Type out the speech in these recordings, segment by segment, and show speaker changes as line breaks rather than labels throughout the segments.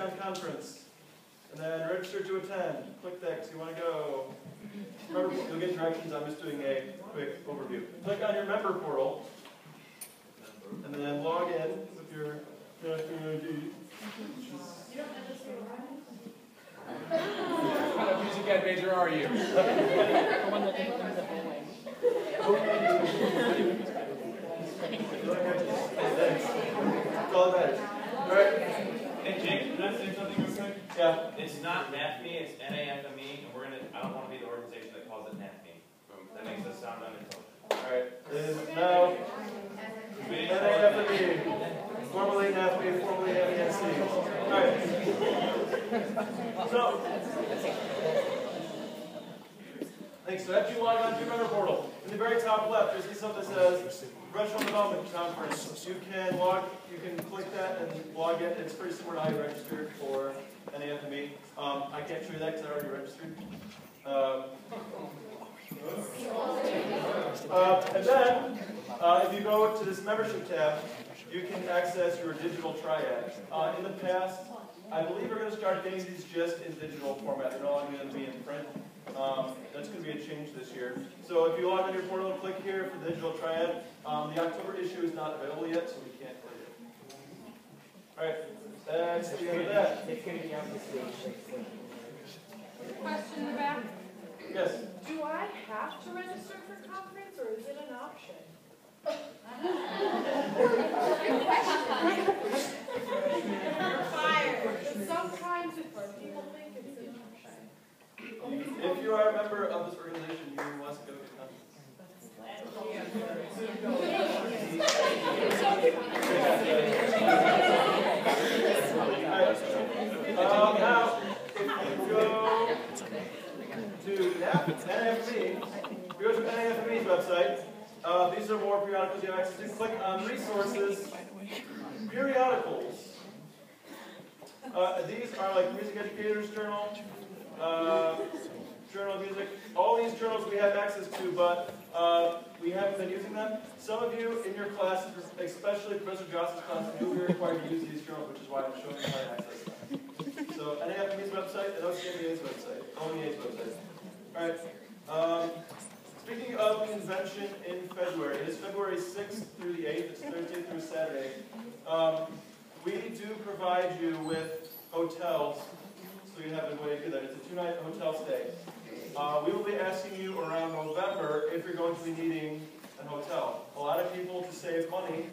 on conference. And then register to attend. Click that because you want to go. Remember, you'll get directions. I'm just doing a quick overview. Click on your member portal. And then log in with your ID.
What kind of music ed major are you?
All that matters. All right.
Hey Jake, can I say something real quick?
Yeah.
It's not NAFME, it's NAFME, and I don't want to be the organization that calls it NAFME. That makes us sound unintelligent.
Alright. It is now NAFME. Formerly NAFME, formerly MENC. Alright. So, thanks. So after you log on to your member portal, in the very top left, you'll see something that says Professional Development Conference. You can click that and log in. It's pretty similar to how you registered for NAFME. I can't show you that because I already registered. And then, if you go to this membership tab, you can access your digital triad. In the past, I believe we're going to start getting these just in digital format. They're no longer going to be in print. That's going to be a change this year. So if you log on your portal and click here for the digital triad, the October issue is not available yet, so we can't play it. Alright, that's the end of that.
It's going to be on the stage.
Question in the back.
Yes?
Do I have to register for conference, or is it an option? You're fired. Sometimes people think it's an option.
If you are a member of this organization, you must go to conference. Now, if you go to NAFME, if you go to NAFME's website, these are more periodicals you have access to. Click on Resources, Periodicals. These are like Music Educators Journal, Journal of Music. All these journals we have access to, but we haven't been using them. Some of you in your classes, especially Professor Joss's class, you'll be required to use these journals, which is why I'm showing you how to access them. So NAFME's website and OCMEA's website, OMEA's website. All right. Speaking of convention in February, it is February 6th through the 8th. It's Thursday through Saturday. We do provide you with hotels, so you have a way to do that. It's a 2-night hotel stay. We will be asking you around November if you're going to be needing a hotel. A lot of people, to save money,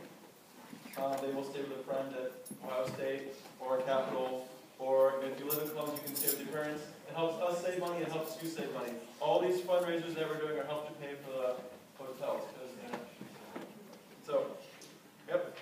they will stay with a friend at Ohio State or Capital, or if you live in Columbus, you can stay with your parents. It helps us save money, it helps you save money. All these fundraisers that we're doing are helping to pay for the hotels. So, yep.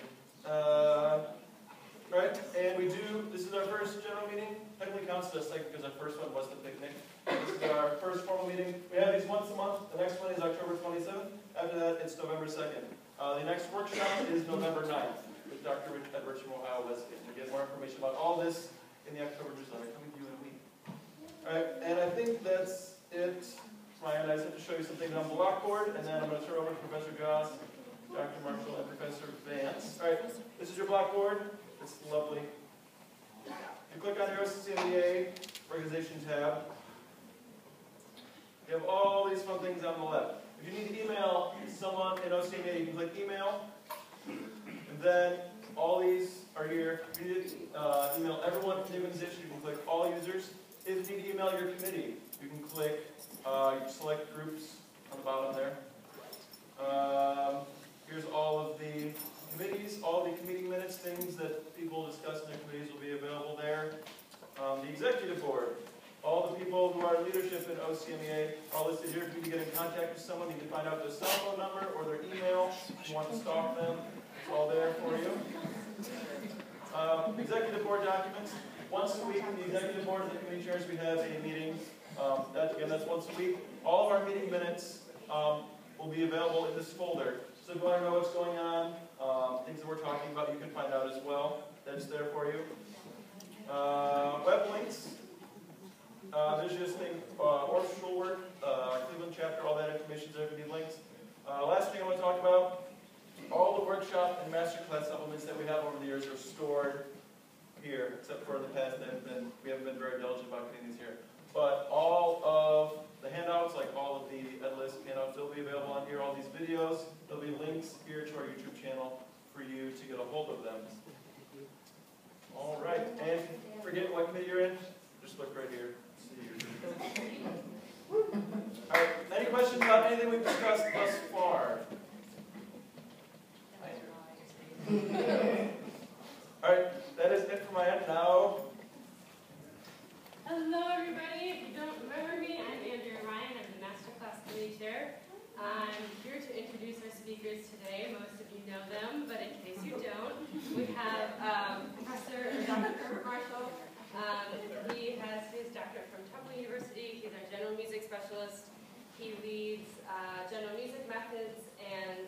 Right, and we do, this is our first general meeting. Technically counts as a second because our first one was the picnic. This is our first formal meeting. We have these once a month. The next one is October 27th. After that, it's November 2nd. The next workshop is November 9th with Dr. Edwards from Ohio Wesleyan. You get more information about all this in the October newsletter coming to you in a week. All right, and I think that's it. Ryan, I just have to show you something on the blackboard, and then I'm going to turn over to Professor Goss, Dr. Marshall, and Professor Vance. All right, this is your blackboard. It's lovely. You click on your OCMEA organization tab. You have all these fun things on the left. If you need to email someone in OCMEA, you can click email. And then all these are here. If you need to email everyone in the organization, you can click all users. If you need to email your committee, you can click your select groups on the bottom there. Here's all of the committees, all the committee minutes, things that people discuss in their committees will be available there. The executive board, all the people who are leadership in OCMEA are listed here. If you need to get in contact with someone, you can find out their cell phone number or their email. If you want to stalk them, it's all there for you. Executive board documents. Once a week, the executive board and the committee chairs, we have a meeting. That's once a week. All of our meeting minutes will be available in this folder. So if you want to know what's going on, things that we're talking about, you can find out as well. That's there for you. Web links. There's just things, orchestral work, Cleveland chapter, all that information is there if you need links. Last thing I want to talk about, all the workshop and masterclass supplements that we have over the years are stored here, except for in the past we haven't been very diligent about getting these here. But all of the handouts, like all of the EdList handouts, they'll be available on here. All these videos, there'll be links here to our YouTube channel for you to get a hold of them. All right, and forget what committee you're in. Just look right here. All right, any questions about anything we've discussed thus far? All right, that is it for my end now.
Hello, everybody. If you don't remember me, I'm Andrea Ryan. I'm the Masterclass Committee Chair. I'm here to introduce our speakers today. Most of you know them, but in case you don't, we have Professor Dr. Marshall. He has his doctorate from Temple University. He's our general music specialist. He leads general music methods and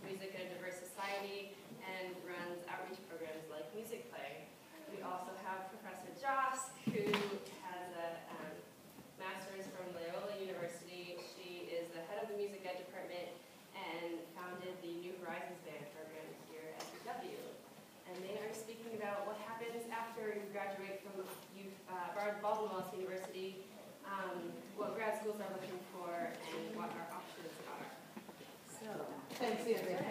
music in a diverse society and runs outreach programs like Music Play. We also have Professor Joss, who has a master's from Loyola University. She is the head of the music ed department and founded the New Horizons Band program here at UW. And they are speaking about what happens after you graduate from Baldwin University, what grad schools are looking for, and what our options are. So,
thanks, Andrea.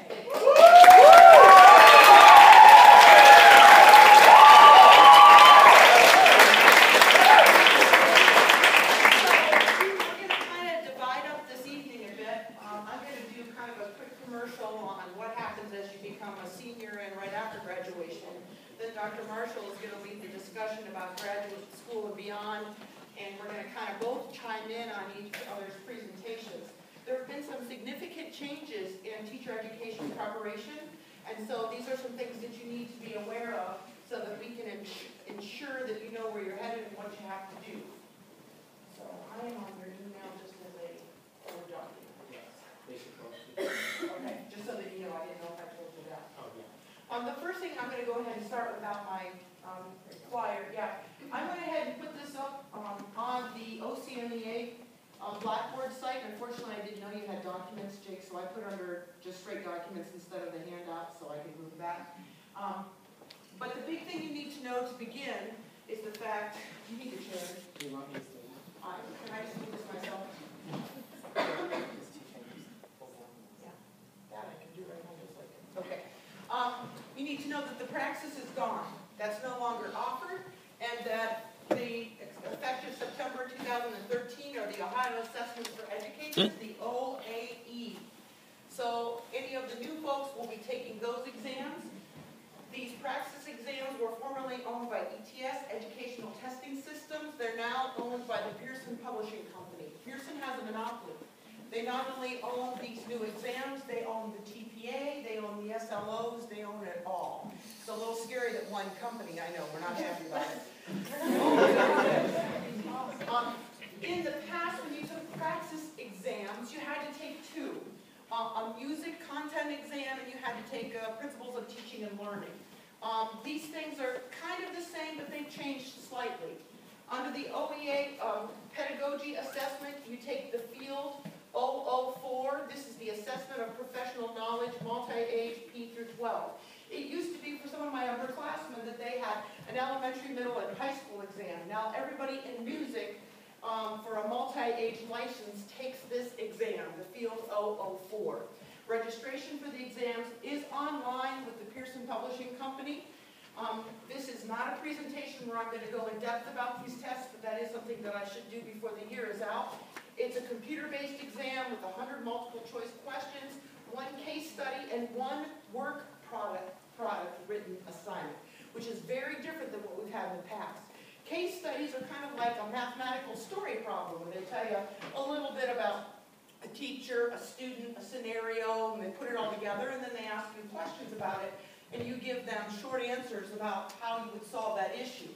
Dr. Marshall is going to lead the discussion about graduate school and beyond, and we're going to kind of both chime in on each other's presentations. There have been some significant changes in teacher education preparation, and so these are some things that you need to be aware of so that we can ensure that you know where you're headed and what you have to do. So I am on your email just as a Word document.
Yes, basically.
Okay, just so that you know, I didn't know if I told you that.
Oh, yeah.
The first thing, I'm going to go ahead and start without my flyer. Yeah, I went ahead and put this up on the OCMEA Blackboard site. Unfortunately, I didn't know you had documents, Jake, so I put under just straight documents instead of the handout, so I can move that. But the big thing you need to know to begin is the fact you need a chair.
Do you want me to stay?
Can I just do this myself? Yeah, that I can do right now, just like it. Okay. You need to know that the praxis is gone. That's no longer offered, and that the effective September 2013 are the Ohio Assessments for Educators, the OAE. So any of the new folks will be taking those exams. These praxis exams were formerly owned by ETS, Educational Testing Systems. They're now owned by the Pearson Publishing Company. Pearson has a monopoly. They not only own these new exams, they own the TPA, they own the SLOs, they own it all. It's a little scary that one company, I know, we're not happy about it. In the past, when you took praxis exams, you had to take two. A music content exam, and you had to take Principles of Teaching and Learning. These things are kind of the same, but they've changed slightly. Under the OEA pedagogy assessment, you take the field 004. This is the assessment of professional knowledge, multi-age P through 12. It used to be for some of my upperclassmen that they had an elementary, middle, and high school exam. Now everybody in music for a multi-age license takes this exam, the field 004. Registration for the exams is online with the Pearson Publishing Company. This is not a presentation where I'm going to go in depth about these tests, but that is something that I should do before the year is out. It's a computer-based exam with 100 multiple choice questions, 1 case study, and 1 work product written assignment, which is very different than what we've had in the past. Case studies are kind of like a mathematical story problem where they tell you a little bit about a teacher, a student, a scenario, and they put it all together, and then they ask you questions about it, and you give them short answers about how you would solve that issue.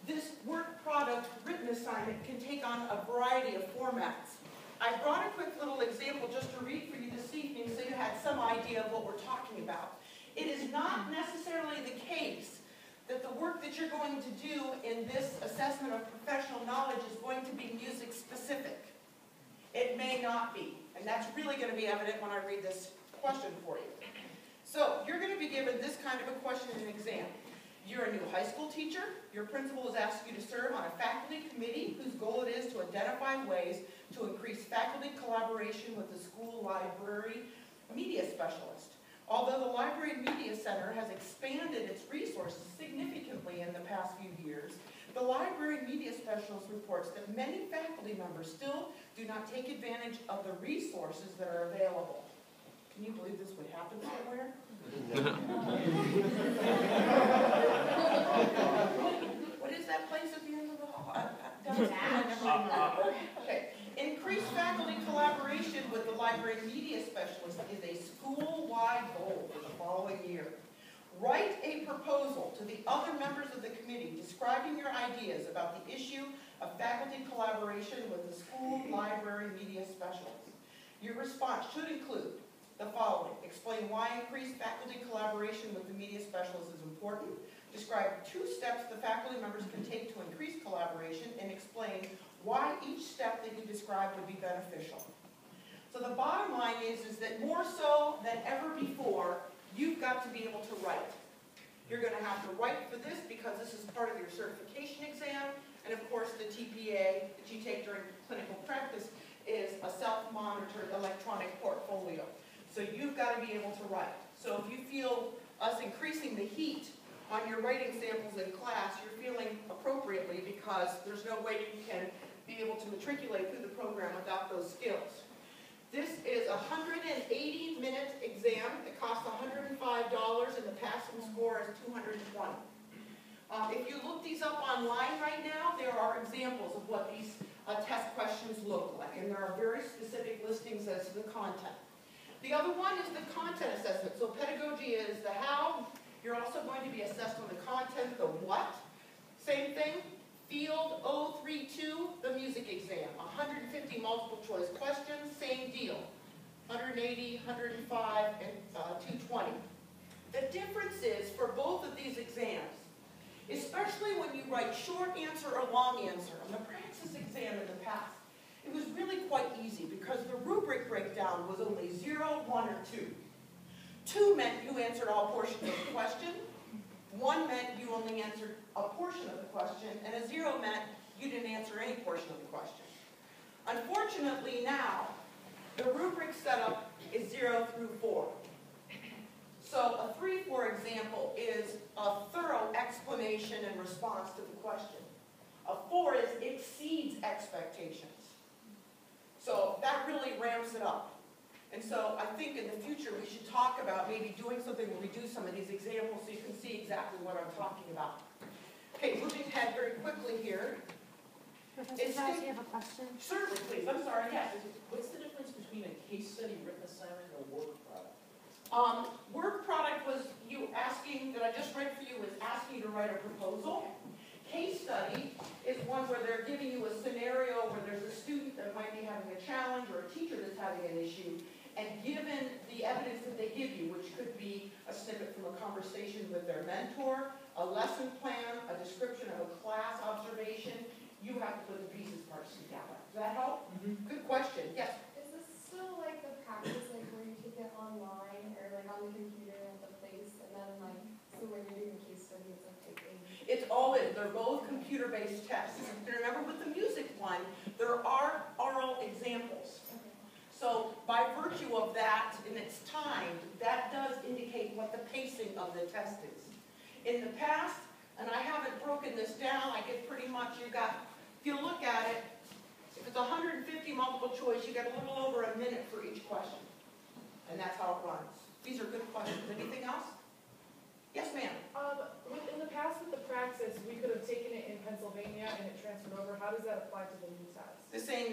This work product written assignment can take on a variety of formats. I brought a quick little example just to read for you this evening so you had some idea of what we're talking about. It is not necessarily the case that the work that you're going to do in this assessment of professional knowledge is going to be music specific. It may not be, and that's really going to be evident when I read this question for you. So you're going to be given this kind of a question in an exam. You're a new high school teacher. Your principal has asked you to serve on a faculty committee whose goal it is to identify ways to increase faculty collaboration with the school library media specialist. Although the Library Media Center has expanded its resources significantly in the past few years, the Library Media Specialist reports that many faculty members still do not take advantage of the resources that are available. Can you believe this would happen somewhere? What is that place at the end of the hall? Okay. Increased faculty collaboration with the library media specialist is a school-wide goal for the following year. Write a proposal to the other members of the committee describing your ideas about the issue of faculty collaboration with the school library media specialist. Your response should include the following. Explain why increased faculty collaboration with the media specialist is important. Describe 2 steps the faculty members can take to increase collaboration, and explain why each step that you describe would be beneficial. So the bottom line is that more so than ever before, you've got to be able to write. You're going to have to write for this because this is part of your certification exam, and of course the TPA that you take during clinical practice is a self-monitored electronic portfolio. So you've got to be able to write. So if you feel us increasing the heat on your writing samples in class, you're feeling appropriately, because there's no way you can be able to matriculate through the program without those skills. This is a 180-minute exam. It costs $105, and the passing score is 220. If you look these up online right now, there are examples of what these test questions look like, and there are very specific listings as to the content. The other one is the content assessment. So pedagogy is the how. You're also going to be assessed on the content, the what. Same thing. Field 032, the music exam. 150 multiple choice questions, same deal. 180, 105, and 220. The difference is, for both of these exams, especially when you write short answer or long answer, on the praxis exam in the past, it was really quite easy because the rubric breakdown was only 0, 1, or 2. 2 meant you answered all portions of the question. 1 meant you only answered a portion of the question, and a 0 meant you didn't answer any portion of the question. Unfortunately now, the rubric setup is 0 through 4. So a 3, for example, is a thorough explanation and response to the question. A 4 is exceeds expectations. So that really ramps it up. And so I think in the future we should talk about maybe doing something where we do some of these examples so you can see exactly what I'm talking about. Okay, moving ahead very quickly here.
Professor Price, you have a question?
Certainly, please. I'm sorry, yes.
What's the difference between a case study written assignment and a work product?
Work product was you asking, that I just read for you, was asking you to write a proposal. Case study is one where they're giving you a scenario where there's a student that might be having a challenge or a teacher that's having an issue, and given the evidence that they give you, which could be a snippet from a conversation with their mentor, a lesson plan, a description of a class observation, you have to put the pieces parts together. Does that help? Mm-hmm. Good question. Yes?
Is this still like the practice, like where you take it online or like on the computer at the place, and then like, so when you're doing a case study, it's like taking...
It's all in. They're both computer-based tests. And remember, with the music one, there are oral examples.
Okay.
So by virtue of that, in its time, that does indicate what the pacing of the test is. In the past, and I haven't broken this down, I get pretty much, you got, if you look at it, if it's 150 multiple choice, you get a little over a minute for each question. And that's how it runs. These are good questions. Anything else? Yes, ma'am.
In the past with the praxis, we could have taken it in Pennsylvania and it transferred over. How does that apply to the new test?
The same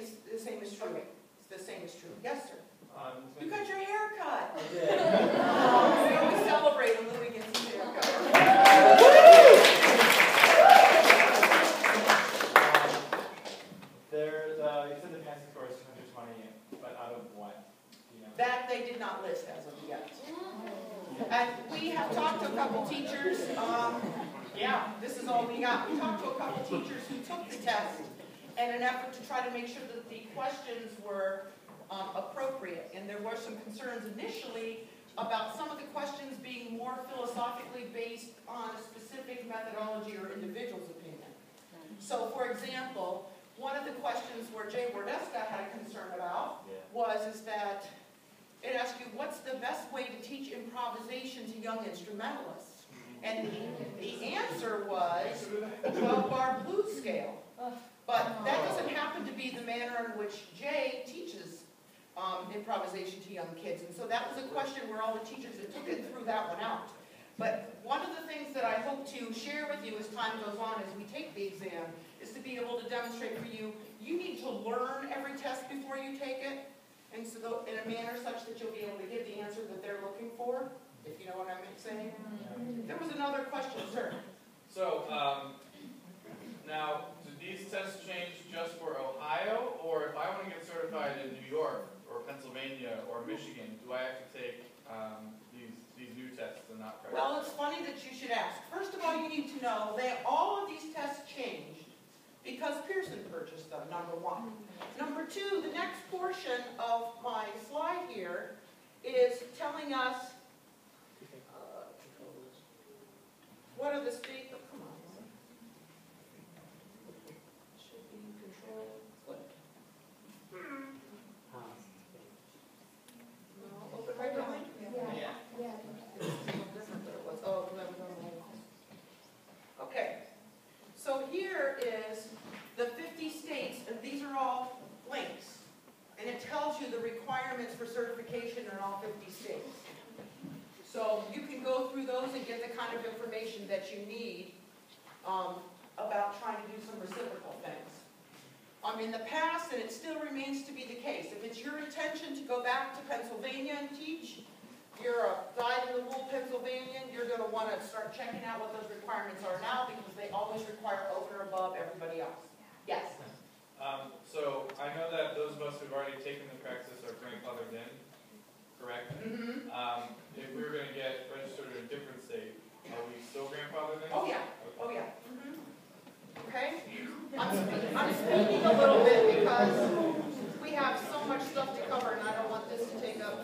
is true.
Okay.
The same is true. Yes, sir.
So
You got your hair cut.
I did.
We always celebrate when Louis gets his hair cut.
There's, you said the passing score is 220, but out of what? Do you know?
That they did not list as of yet. And we have talked to a couple teachers. Yeah, this is all we got. We talked to a couple teachers who took the test in an effort to try to make sure that the questions were appropriate. And there were some concerns initially about some of the questions being more philosophically based on a specific methodology or individual's opinion. So, for example, one of the questions where Jay Wardeska had a concern about is that it asked you, what's the best way to teach improvisation to young instrumentalists? And the answer was 12-bar blues scale. But that doesn't happen to be the manner in which Jay teaches improvisation to young kids. And so that was a question where all the teachers that took it threw that one out. But one of the things that I hope to share with you as time goes on as we take the exam is to be able to demonstrate for you, you need to learn every test before you take it, and so in a manner such that you'll be able to give the answer that they're looking for, if you know what I'm saying. There was another question, sir.
So, now, do these tests change just for Ohio, or if I want to get certified in New York, or Pennsylvania, or Michigan, do I have to take these new tests and not practice?
Well, it's funny that you should ask. First of all, you need to know that all of these tests changed because Pearson purchased them, number one. Number two, the next portion of my slide here is telling us what are the state, oh, come on. Should be control, what? No, open right behind you.
Yeah.
Oh, that was on the- okay. So here is the 50 states, and these are all links. And it tells you the requirements for certification in all 50 states. So you can go through those and get the kind of information that you need about trying to do some reciprocal things. In the past, and it still remains to be the case, if it's your intention to go back to Pennsylvania and teach, you're a dyed-in-the-wool Pennsylvanian, you're going to want to start checking out what those requirements are now because they always require over and above everybody else. Yes?
So I know that those of us who've already taken the praxis are grandfathered in, correct?
Mm-hmm.
If we were going to get registered in a different state, are we still grandfathered in?
Oh, yeah. Oh, yeah. Mm-hmm. Okay? I'm speaking a little bit because we have so much stuff to cover and I don't want this to take up.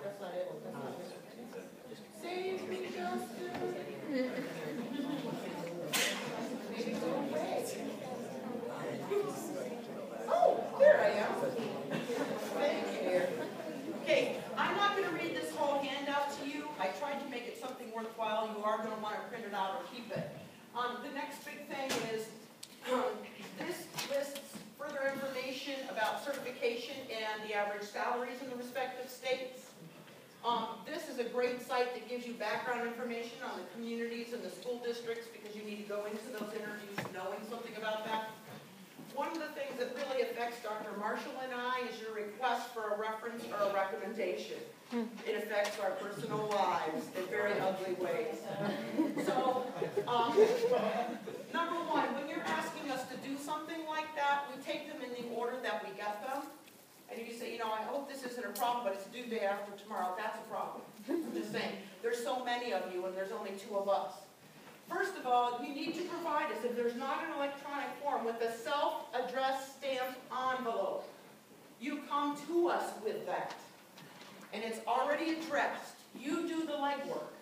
That's not it. That's not it. Save me, Justin. Maybe go away. Oh, there I am. Thank you, dear. Okay, I'm not going to read this whole handout to you. I tried to make it something worthwhile. You are going to want to print it out or keep it. The next big thing is this lists further information about certification and the average salaries in the respective states. This is a great site that gives you background information on the communities and the school districts because you need to go into those interviews knowing something about that. One of the things that really affects Dr. Marshall and I is your request for a reference or a recommendation. It affects our personal lives in very ugly ways. So, number one, when you're asking us to do something like that, we take them in the order that we get them. And if you say, I hope this isn't a problem, but it's due day after tomorrow, that's a problem. I'm just saying, there's so many of you and there's only 2 of us. First of all, you need to provide us, if there's not an electronic form, with a self-addressed stamped envelope. You come to us with that. And it's already addressed. You do the legwork.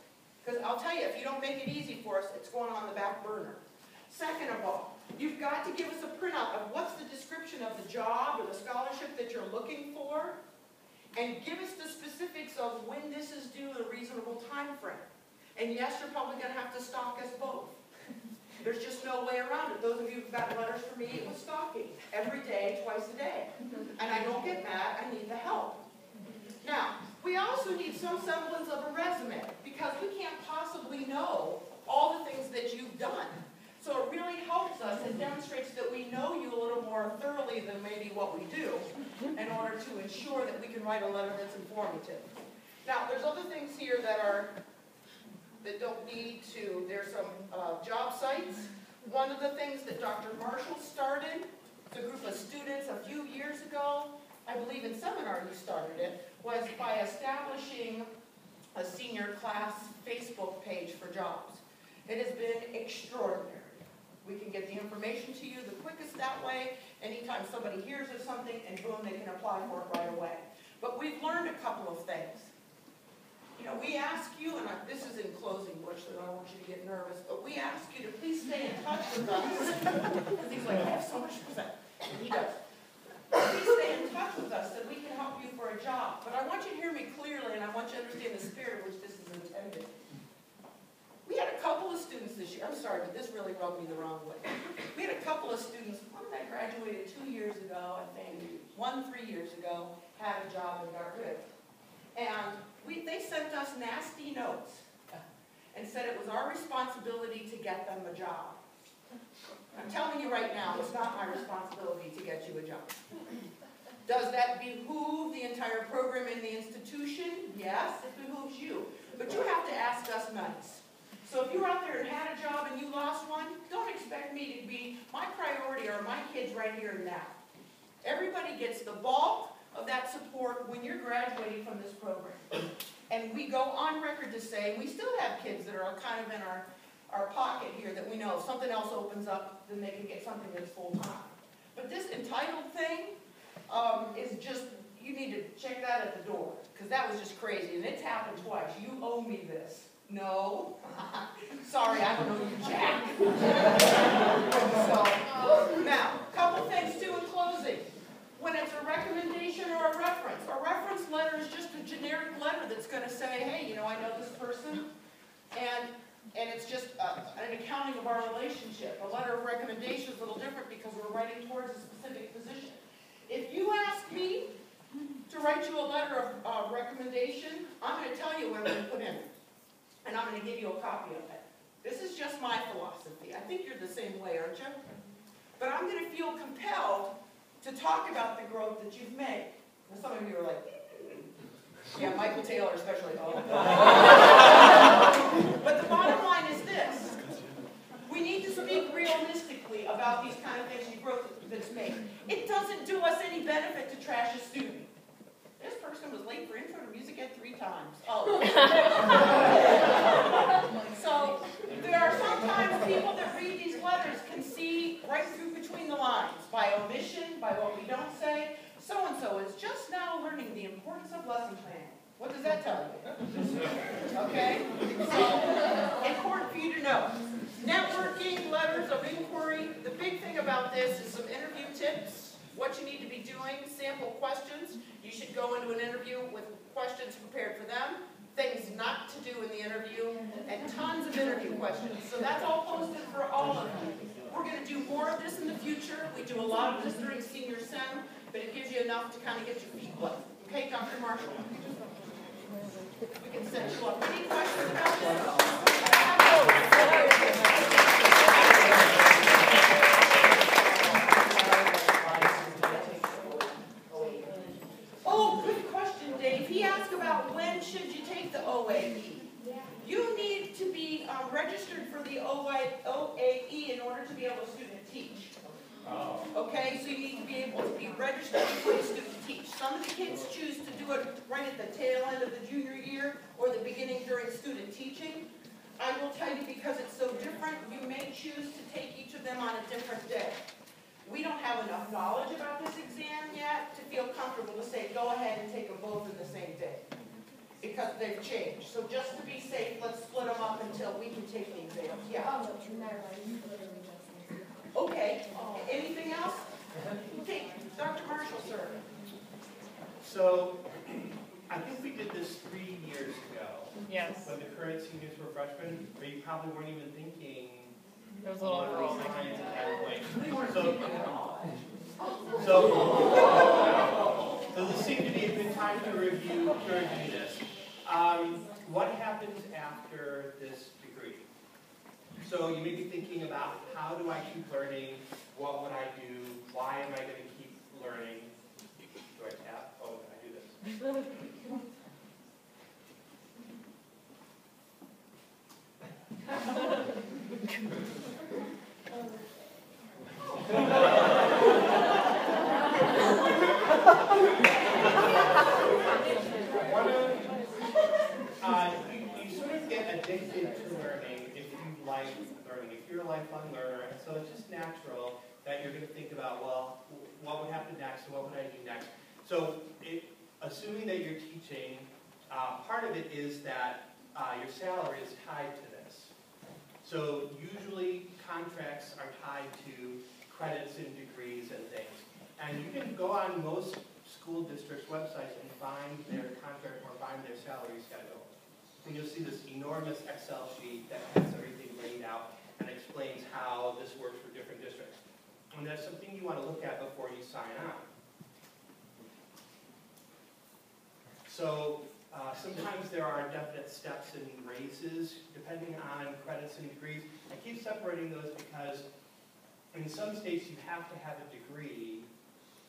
Because I'll tell you, if you don't make it easy for us, it's going on the back burner. Second of all, you've got to give us a printout of what's the description of the job or the scholarship that you're looking for, and give us the specifics of when this is due in a reasonable time frame. And yes, you're probably going to have to stalk us both. There's just no way around it. Those of you who've gotten letters from me, it was stalking. Every day, twice a day. And I don't get mad, I need the help. Now, we also need some semblance of a resume, because we can't possibly know all the things that you've done. So it really helps us and demonstrates that we know you a little more thoroughly than maybe what we do, in order to ensure that we can write a letter that's informative. Now, there's other things here that don't need to, there's some job sites. One of the things that Dr. Marshall started, it's a group of students a few years ago, I believe in seminar you started it, was by establishing a senior class Facebook page for jobs. It has been extraordinary. We can get the information to you the quickest that way. Anytime somebody hears of something, and boom, they can apply for it right away. but we've learned a couple of things. You know, we ask you, and this is in closing, Butch, so I don't want you to get nervous, but we ask you to please stay in touch with us. Because he's like, I have so much to say. And he does. Please stay in touch with us so we can help you for a job. But I want you to hear me clearly, and I want you to understand the spirit in which this is intended. We had a couple of students this year. I'm sorry, but this really rubbed me the wrong way. We had a couple of students, one that graduated 2 years ago, I think, one 3 years ago, had a job and got rid of it. And they sent us nasty notes and said it was our responsibility to get them a job. I'm telling you right now, it's not my responsibility to get you a job. Does that behoove the entire program in the institution? Yes, it behooves you. But you have to ask us nice. So if you're out there and had a job and you lost one, don't expect me to be, my priority are my kids right here and now. Everybody gets the bulk of that support when you're graduating from this program. And we go on record to say, we still have kids that are kind of in our pocket here that we know if something else opens up, then they can get something that's full-time. But this entitled thing is just, you need to check that at the door, because that was just crazy, and it's happened twice. You owe me this. No. Sorry, I don't know you, Jack. So, now, a couple things too in closing. When it's a recommendation or a reference letter is just a generic letter that's going to say, hey, you know, I know this person, and it's just an accounting of our relationship. A letter of recommendation is a little different because we're writing towards a specific position. If you ask me to write you a letter of recommendation, I'm going to tell you what I'm going to put in it, and I'm going to give you a copy of it. This is just my philosophy. I think you're the same way, aren't you? But I'm going to feel compelled to talk about the growth that you've made. Now, some of you are like, yeah, Michael Taylor especially. Oh. But the bottom line is this. We need to speak realistically about these kind of things and growth that's made. It doesn't do us any benefit to trash a student. This person was late for intro to music ed 3 times. Oh. So there are sometimes people that read these letters can see right through between the lines by omission, by what we don't say. So-and-so is just now learning the importance of lesson planning. What does that tell you? Okay? So, important for you to know. Networking, letters of inquiry. The big thing about this is some interview tips, what you need to be doing, sample questions. You should go into an interview with questions prepared for them, things not to do in the interview, and tons of interview questions. So that's all posted for all of you. We're going to do more of this in the future. We do a lot of this during senior sem, but it gives you enough to kind of get your feet wet. Okay, Dr. Marshall? We can set you up. Any questions about this? Oh, good question, Dave. He asked about when should you take the OAE. You need to be registered for the OAE in order to be able to student teach. Okay, so you need to be able to be registered before you student teach. Some of the kids choose to do it right at the tail end of the junior year or the beginning during student teaching. I will tell you, because it's so different, you may choose to take each of them on a different day. We don't have enough knowledge about this exam yet to feel comfortable to say go ahead and take them both in the same day, because they've changed. So just to be safe, let's split them up until we can take the exams. Yeah. Okay. Anything else? Okay, Dr. Marshall, sir.
So, I think we did this 3 years ago.
Yes.
When the current seniors were freshmen, but you probably weren't even thinking
It was a little
along
early.
those lines at that point.
They weren't
So,
thinking at all.
so this seemed to be a good time to review this. What happens after this degree? So you may be thinking about, how do I keep learning? What would I do? Why am I going to keep learning? Do I tap? Oh, I do this. You sort of get addicted to learning if you like learning, if you're a lifelong learner, and so it's just natural that you're going to think about, well, what would happen next, and what would I do next? So assuming that you're teaching, part of it is that your salary is tied to this. So usually contracts are tied to credits and degrees and things. And you can go on most school districts' websites and find their contract or find their salary schedule. And you'll see this enormous Excel sheet that has everything laid out and explains how this works for different districts. And that's something you want to look at before you sign on. So sometimes there are definite steps and raises depending on credits and degrees. I keep separating those because in some states you have to have a degree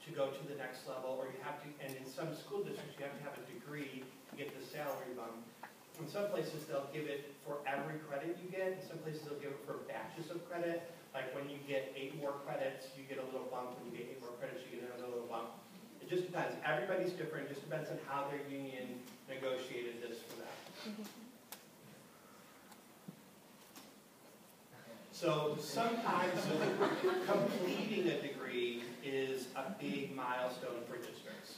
to go to the next level, or you have to, and in some school districts you have to have a degree to get the salary bump. In some places they'll give it for every credit you get. In some places they'll give it for batches of credit. Like when you get 8 more credits, you get a little bump. When you get 8 more credits, you get another little bump. It just depends. Everybody's different. It just depends on how their union negotiated this for them. So sometimes completing a degree is a big milestone for districts.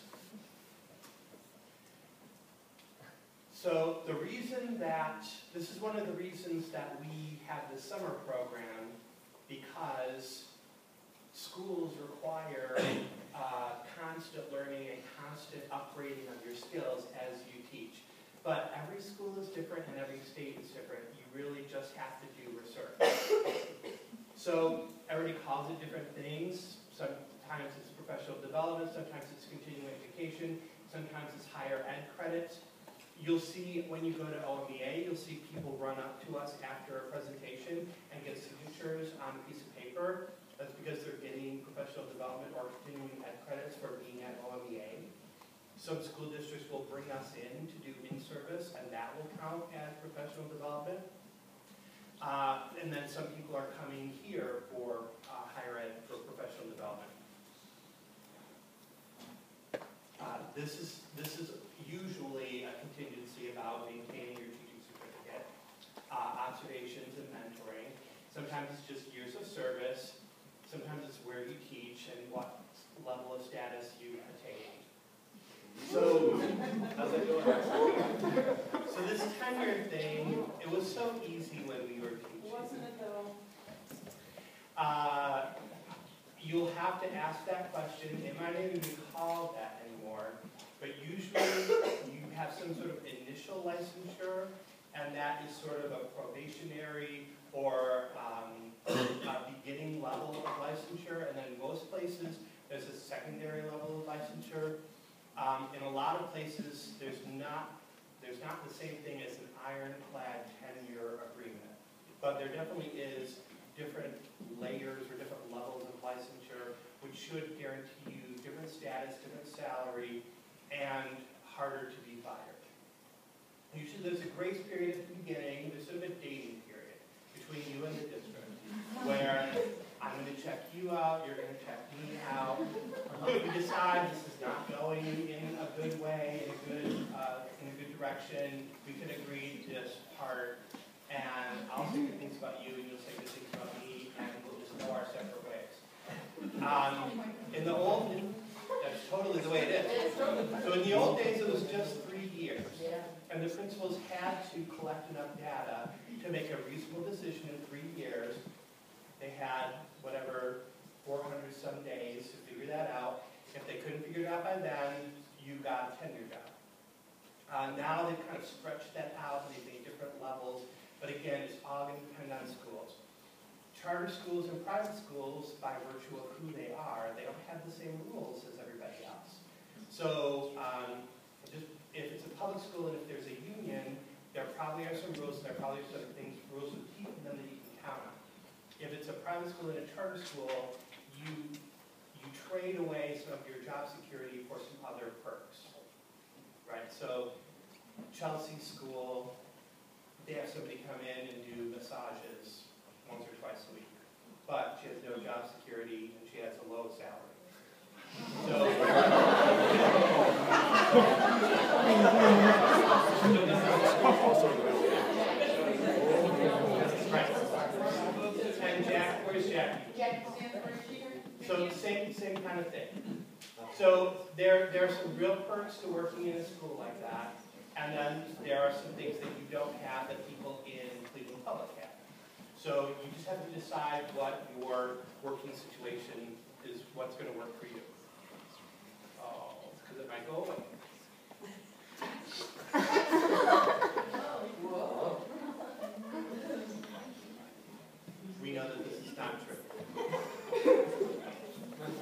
So the reason that, this is one of the reasons that we have the summer program, because schools require constant learning and constant upgrading of your skills as you teach. But every school is different and every state is different. You really just have to do research. So everybody calls it different things. Sometimes it's professional development, sometimes it's continuing education, sometimes it's higher ed credits. You'll see when you go to OMEA, you'll see people run up to us after a presentation and get signatures on a piece of paper. That's because they're getting professional development or continuing ed credits for being at OMEA. Some school districts will bring us in to do in-service, and that will count as professional development. And then some people are coming here for higher ed for professional development. This is usually a contingency about maintaining your teaching certificate, observations and mentoring. Sometimes it's just years of service. Sometimes it's where you teach and what level of status you attain. So, how's that going? So this tenure thing, it was so easy when we were teaching.
Wasn't it though?
You'll have to ask that question. It might not even be called that anymore, but usually you have some sort of initial licensure, and that is sort of a probationary or a beginning level of licensure, and then most places there's a secondary level of licensure. In a lot of places there's not the same thing as an ironclad tenure agreement, but there definitely is different layers or different levels of licensure, which should guarantee you different status, different salary, and harder to be fired. Usually there's a grace period at the beginning. There's sort of a dating period between you and the district, where I'm going to check you out, you're going to check me out. If we decide this is not going in a good way, in a good direction, we can agree to just part, and I'll say good things about you, and you'll say good things about me, and we'll just go our separate ways. In the old, that's totally the way it is. So in the old days, it was just 3 years, and the principals had to collect enough data to make a reasonable decision in 3 years. They had whatever 400 some days to figure that out. If they couldn't figure it out by then, you got a tenure job. Now they've kind of stretched that out, and they've made different levels, but again, it's all going to depend on schools. Charter schools and private schools, by virtue of who they are, they don't have the same rules as everybody else. So just if it's a public school and if there's a union, there probably are some rules, there probably are some things, rules with teeth in them that you can count on. If it's a private school and a charter school, you trade away some of your job security for some other perks, right? So Chelsea School, they have somebody come in and do massages once or twice a week, but she has no job security and she has a low salary. And Jack, where's Jackie?
Jack stands for a cheater.
So same kind of thing. So there are some real perks to working in a school like that, and then there are some things that you don't have that people in Cleveland Public have. So you just have to decide what your working situation is, what's going to work for you. Oh, because it might go away.
Whoa.
We know that this is not true.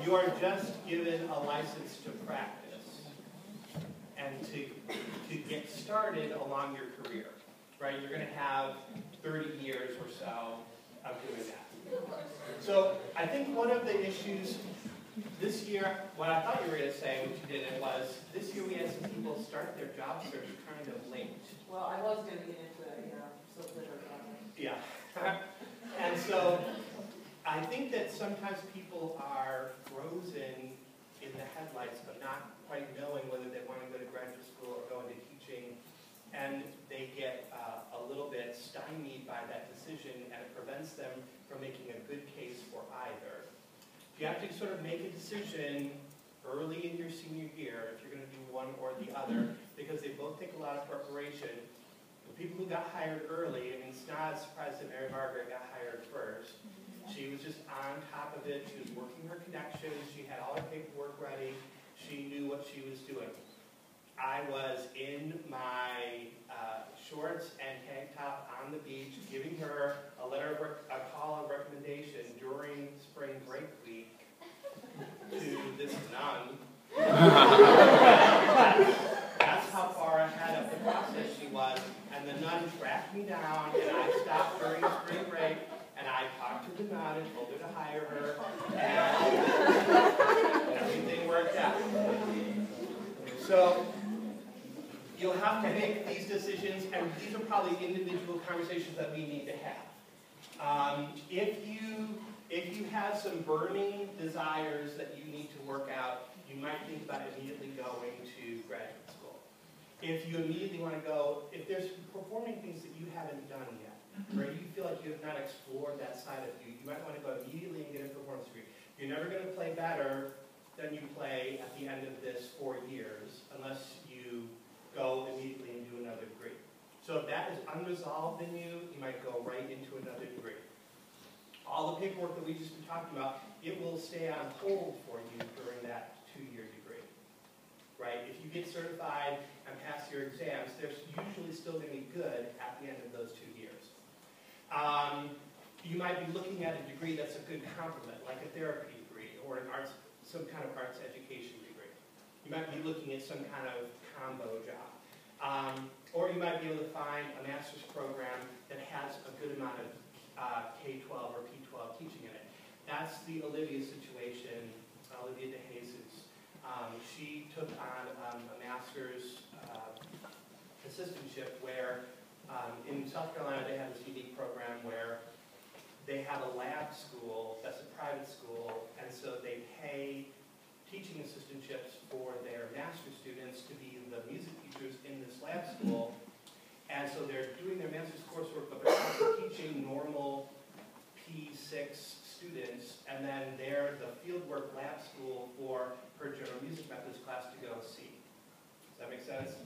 You are just given a license to practice and to get started along your career, right? You're going to have 30 years or so of doing that. So I think one of the issues this year, what I thought you were going to say, which you didn't, was this year we had some people start their job search kind of late.
Well, I was going to get into that, so later.
Yeah. And so I think that sometimes people are frozen in the headlights of not quite knowing whether they want to go to graduate school or go into teaching, and they get a little bit stymied by that decision, and it prevents them from making a good case for either. You have to sort of make a decision early in your senior year if you're going to do one or the other, because they both take a lot of preparation. The people who got hired early, I mean, it's not a surprise that Mary Margaret got hired first. She was just on top of it. She was working her connections. She had all her paperwork ready. She knew what she was doing. I was in my shorts and tank top on the beach, giving her a call of recommendation during spring break week to this nun. That's how far ahead of the process she was. And the nun tracked me down, and I stopped during spring break, and I talked to the nun and told her to hire her, and everything worked out. So you'll have to make these decisions, and these are probably individual conversations that we need to have. If you have some burning desires that you need to work out, you might think about immediately going to graduate school. If you immediately want to go, if there's performing things that you haven't done yet, or you feel like you have not explored that side of you, you might want to go immediately and get a performance degree. You're never going to play better than you play at the end of this 4 years unless you go immediately and do another degree. So if that is unresolved in you, you might go right into another degree. All the paperwork that we've just been talking about, it will stay on hold for you during that 2-year degree, right? If you get certified and pass your exams, they're usually still going to be good at the end of those 2 years. You might be looking at a degree that's a good complement, like a therapy degree or an arts, some kind of arts education degree. You might be looking at some kind of combo job. Or you might be able to find a master's program that has a good amount of K-12 or P-12 teaching in it. That's the Olivia situation, Olivia DeJesus. She took on a master's assistantship where in South Carolina they have this unique program where they have a lab school that's a private school, and so they pay teaching assistantships for their master's students to be the music teachers in this lab school. And so they're doing their master's coursework, but they're also teaching normal P6 students, and then they're the fieldwork lab school for her general music methods class to go see. Does that make sense?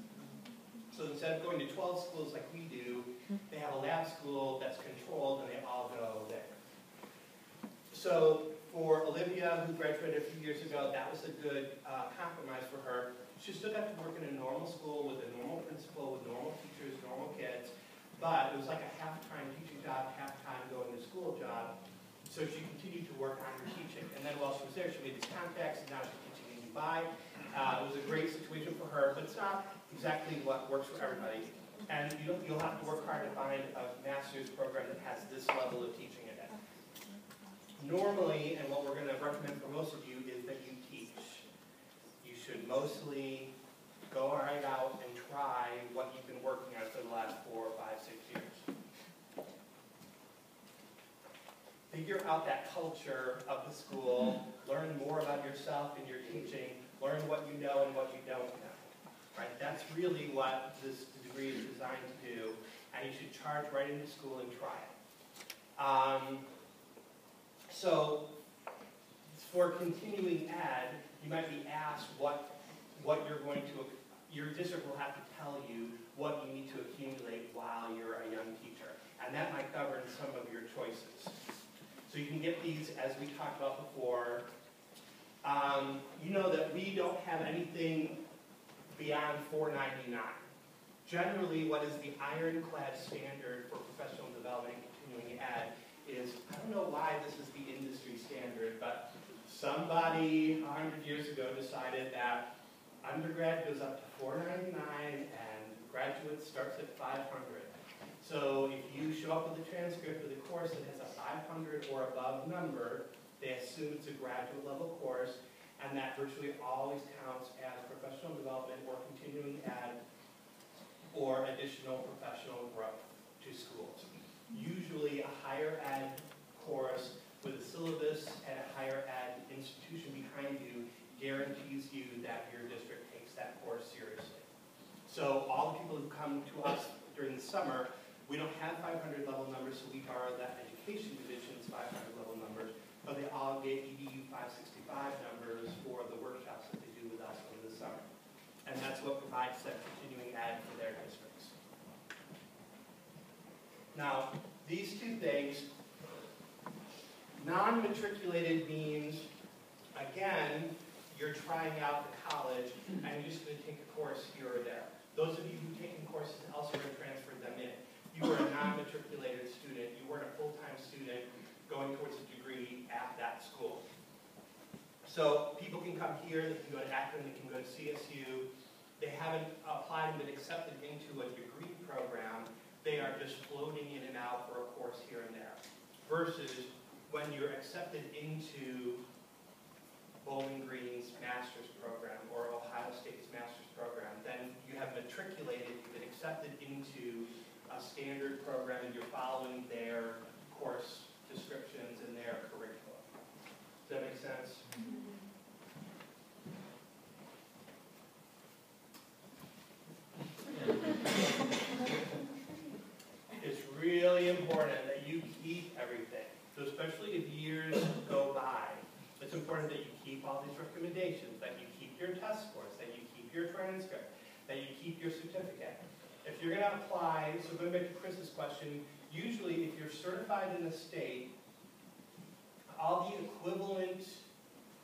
So instead of going to 12 schools like we do, they have a lab school that's controlled, and they all go there. So for Olivia, who graduated a few years ago, that was a good compromise for her. She still got to work in a normal school with a normal principal, with normal teachers, normal kids, but it was like a half-time teaching job, half-time going to school job. So she continued to work on her teaching. And then while she was there, she made these contacts, and now she's teaching in Dubai. It was a great situation for her, but it's not exactly what works for everybody. And you'll have to work hard to find a master's program that has this level of teaching in it. Normally, and what we're going to recommend for most of you, is that you teach. You should mostly go right out and try what you've been working on for the last 4, 5, 6 years. Figure out that culture of the school, learn more about yourself and your teaching, learn what you know and what you don't know. Right? That's really what this degree is designed to do, and you should charge right into school and try it. So for continuing ed, you might be asked what you're going to, your district will have to tell you what you need to accumulate while you're a young teacher. And that might govern some of your choices. So you can get these, as we talked about before. You know that we don't have anything beyond $4.99. Generally, what is the ironclad standard for professional development and continuing ed is, I don't know why this is the industry standard, but somebody 100 years ago decided that undergrad goes up to $4.99 and graduate starts at $500. So if you show up with a transcript of the course that has a 500 or above number, they assume it's a graduate level course, and that virtually always counts as professional development or continuing ed or additional professional growth to schools. Usually a higher ed course with a syllabus and a higher ed institution behind you guarantees you that your district takes that course seriously. So all the people who come to us during the summer, we don't have 500 level numbers, so we borrow that education division's 500 level numbers, but they all get EDU 565 numbers for the workshops that they do with us over the summer. And that's what provides that continuing ed for their districts. Now, these two things, non-matriculated means, again, you're trying out the college and you're just going to take a course here or there. Those of you who've taken courses elsewhere and transferred them in, you were a non-matriculated student, you weren't a full-time student going towards a degree at that school. So people can come here, they can go to Akron, they can go to CSU. They haven't applied and been accepted into a degree program. They are just floating in and out for a course here and there. Versus when you're accepted into Bowling Green's master's program or Ohio State's master's program, then you have matriculated, you've been accepted into a standard program and you're following their course descriptions and their curriculum. Does that make sense? It's really important that you keep everything. So especially if years go by, it's important that you keep all these recommendations, that you keep your test scores, that you keep your transcript, that you keep your certificate. If you're going to apply, so going back to Chris's question, usually if you're certified in a state, all the equivalent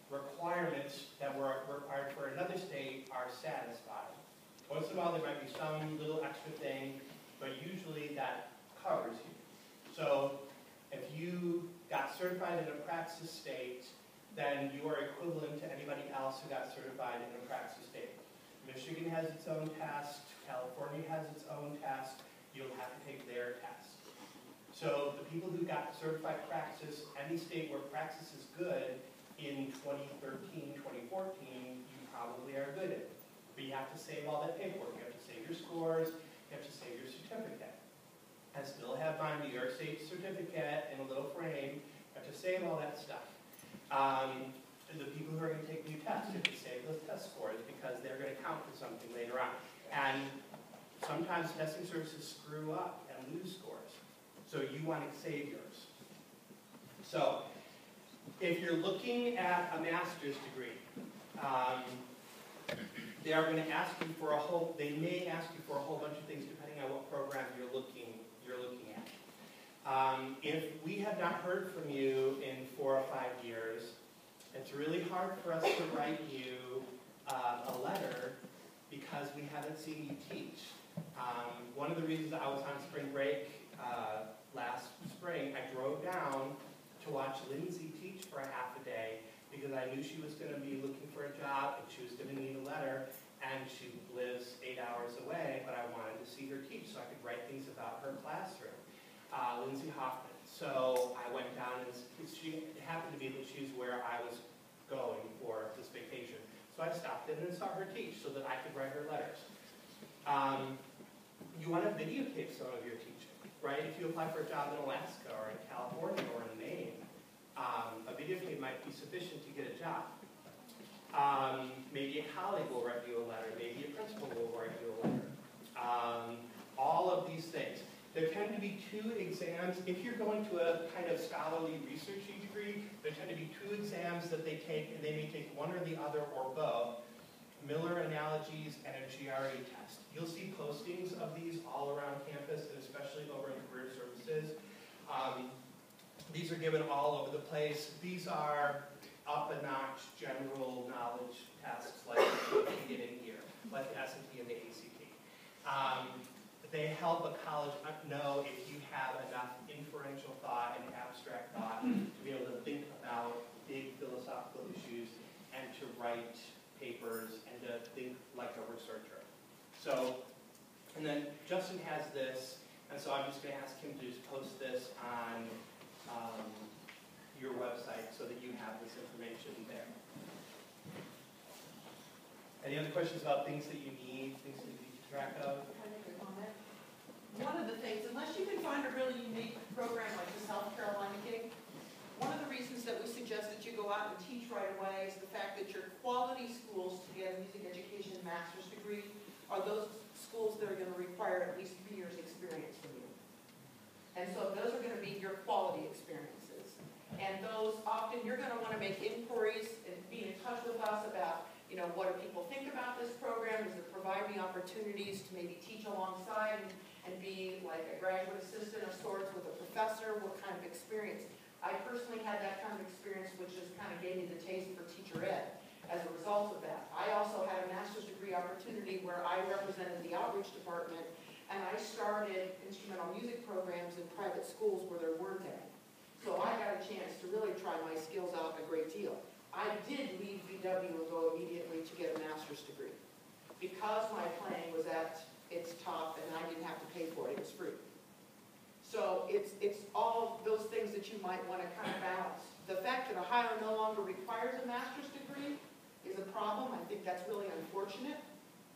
requirements that were required for another state are satisfied. Once in a while there might be some little extra thing, but usually that covers you. So if you got certified in a praxis state, then you are equivalent to anybody else who got certified in a praxis state. Michigan has its own test, California has its own test, you'll have to take their test. So the people who got certified praxis, any state where praxis is good in 2013, 2014, you probably are good at it. But you have to save all that paperwork. You have to save your scores, you have to save your certificate. I still have my New York State certificate in a little frame. You have to save all that stuff. The people who are going to take new tests, you have to save those test scores because they're going to count for something later on. And sometimes testing services screw up and lose scores. So you want to save yours. So if you're looking at a master's degree, they are going to ask you for a whole, they may ask you for a whole bunch of things depending on what program you're looking at. If we have not heard from you in 4 or 5 years, it's really hard for us to write you a letter because we haven't seen you teach. One of the reasons I was on spring break last spring, I drove down to watch Lindsay teach for a half a day because I knew she was going to be looking for a job and she was going to need a letter, and she lives 8 hours away, but I wanted to see her teach so I could write things about her classroom. Lindsay Hoffman. So I went down and it happened to be that she's where I was going for this vacation. So I stopped in and saw her teach so that I could write her letters. You want to videotape some of your teaching, right? If you apply for a job in Alaska or in California or in Maine, a videotape might be sufficient to get a job. Maybe a colleague will write you a letter. Maybe a principal will write you a letter. All of these things. There tend to be 2 exams. If you're going to a kind of scholarly researchy degree, there tend to be 2 exams that they take, and they may take one or the other or both. Miller Analogies and a GRE test. You'll see postings of these all around campus, and especially over in career services. These are given all over the place. These are up-a-notch general knowledge tests like you get in here, like the SAT and the ACT. They help a college know if you have enough inferential thought and abstract thought to be able to think about big philosophical issues and to write papers and to think like a researcher. So, and then Justin has this, and so I'm just going to ask him to just post this on your website so that you have this information there. Any other questions about things that you need, things that you need to keep track of?
One of the things, unless you can find a really unique program like the South Carolina gig, one of the reasons that we suggest that you go out and teach right away is the fact that your quality schools to get a music education master's degree are those schools that are going to require at least 3 years experience from you. And so those are going to be your quality experiences. And those often you're going to want to make inquiries and be in touch with us about, you know, what do people think about this program? Does it provide me opportunities to maybe teach alongside and be like a graduate assistant of sorts with a professor? What kind of experience? I personally had that kind of experience, which just kind of gave me the taste for teacher ed as a result of that. I also had a master's degree opportunity where I represented the outreach department, and I started instrumental music programs in private schools where there weren't any. So I got a chance to really try my skills out a great deal. I did leave VW and go immediately to get a master's degree because my playing was at its top and I didn't have to pay for it. It was free. So it's all those things that you might want to kind of balance. The fact that Ohio no longer requires a master's degree is a problem. I think that's really unfortunate.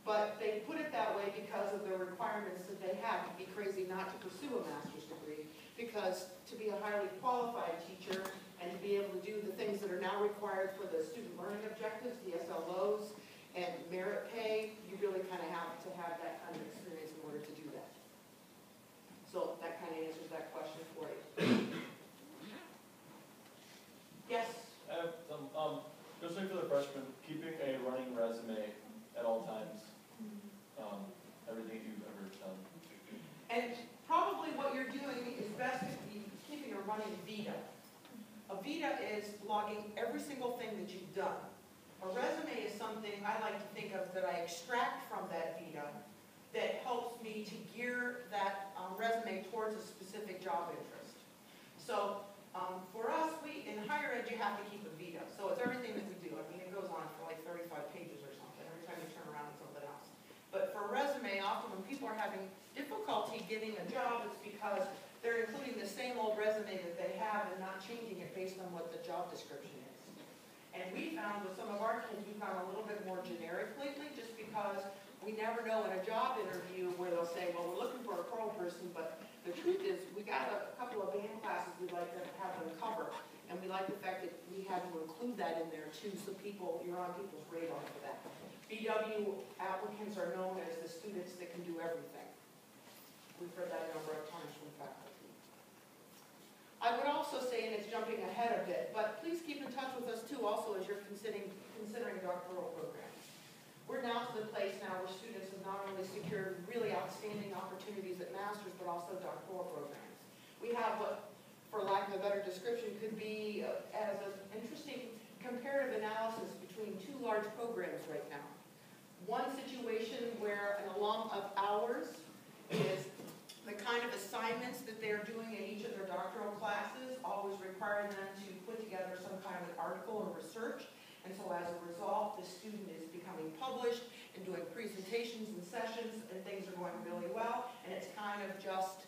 But they put it that way because of the requirements that they have. You'd be crazy not to pursue a master's degree, because to be a highly qualified teacher and to be able to do the things that are now required for the student learning objectives, the SLOs, and merit pay, you really kind of have to have that kind of experience in order to do that. So that kind of answers that question for you. Yes?
I have some, especially for the freshmen, keeping a running resume at all times, everything you've ever done.
And probably what you're doing is best to be keeping a running Vita. A Vita is logging every single thing that you've done. A resume is something I like to think of that I extract from that Vita that helps me to gear that resume towards a specific job interest. So for us, in higher ed, you have to keep a Vita. So it's everything that we do. I mean, it goes on for like 35 pages or something. Every time you turn around, it's something else. But for a resume, often when people are having difficulty getting a job, it's because they're including the same old resume that they have and not changing it based on what the job description is. And we found with some of our kids, we found a little bit more generic lately, just because we never know in a job interview where they'll say, well, we're looking for a choral person, but the truth is we got a couple of band classes we'd like to have them cover. And we like the fact that we had to include that in there too, so you're on people's radar for that. BW applicants are known as the students that can do everything. We've heard that a number of times from faculty. I would also say, and it's jumping ahead a bit, but please keep in touch with us too also as you're considering doctoral programs. We're now to the place now where students have not only secured really outstanding opportunities at master's, but also doctoral programs. We have what, for lack of a better description, could be as an interesting comparative analysis between 2 large programs right now. One situation where an alum of ours is the kind of assignments that they're doing in each of their doctoral classes always require them to put together some kind of an article or research. And so as a result, the student is becoming published and doing presentations and sessions, and things are going really well. And it's kind of just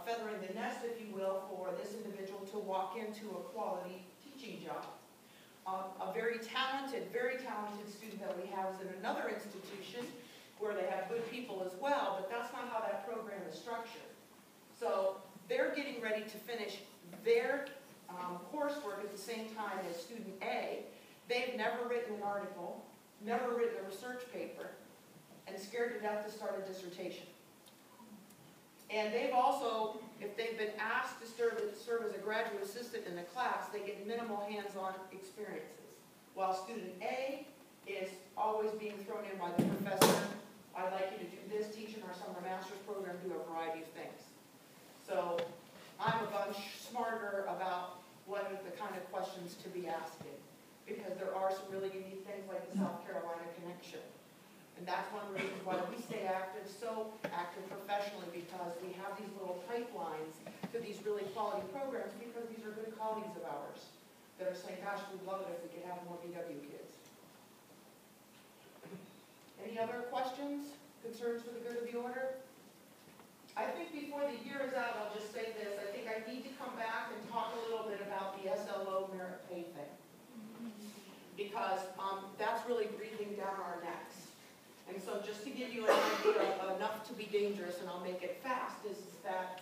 feathering the nest, if you will, for this individual to walk into a quality teaching job. A very talented student that we have is in another institution where they have good people as well, but that's not how that program is structured. So they're getting ready to finish their coursework at the same time as student A. They've never written an article, never written a research paper, and scared to death to start a dissertation. And they've also, if they've been asked to serve as a graduate assistant in the class, they get minimal hands-on experiences. While student A is always being thrown in by the professor, I'd like you to do this, teach in our summer master's program, do a variety of things. So I'm a bunch smarter about what are the kind of questions to be asking, because there are some really unique things like the South Carolina connection. And that's one of the reasons why we stay active, so active professionally, because we have these little pipelines to these really quality programs, because these are good colleagues of ours that are saying, gosh, we'd love it if we could have more BW kids. Any other questions, concerns for the good of the order? I think before the year is out, I'll just say this. I think I need to come back and talk a little bit about the SLO merit pay thing, because that's really breathing down our necks. And so just to give you an idea of enough to be dangerous, and I'll make it fast, is that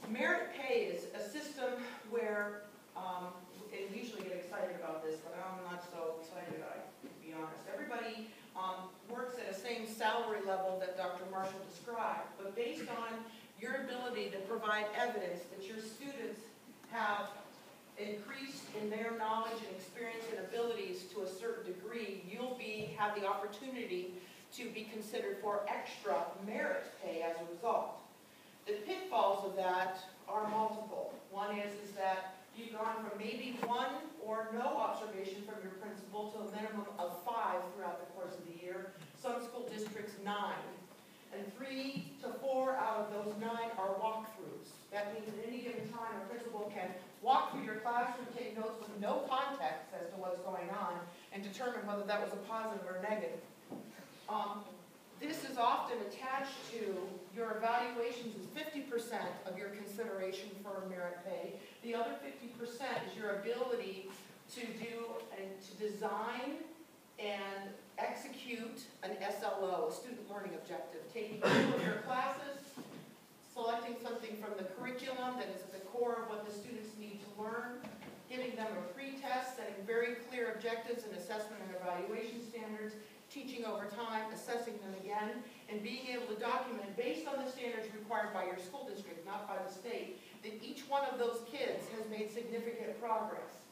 merit pay is a system where, and we usually get excited about this, but I'm not so excited, to be honest. Everybody works at the same salary level that Dr. Marshall described, but based on your ability to provide evidence that your students have increased in their knowledge and experience and abilities to a certain degree, you'll have the opportunity to be considered for extra merit pay as a result. The pitfalls of that are multiple. One is that you've gone from maybe one or no observation from your principal to a minimum of 5 throughout the course of the year. Some school districts 9. And 3 to 4 out of those 9 are walkthroughs. That means at any given time, a principal can walk through your classroom, take notes with no context as to what's going on, and determine whether that was a positive or negative. This is often attached to your evaluations as 50% of your consideration for merit pay. The other 50% is your ability to do and to design and execute an SLO, a student learning objective, taking 2 of your classes, selecting something from the curriculum that is at the core of what the students need to learn, giving them a pre-test, setting very clear objectives and assessment and evaluation standards, teaching over time, assessing them again, and being able to document, based on the standards required by your school district, not by the state, that each one of those kids has made significant progress.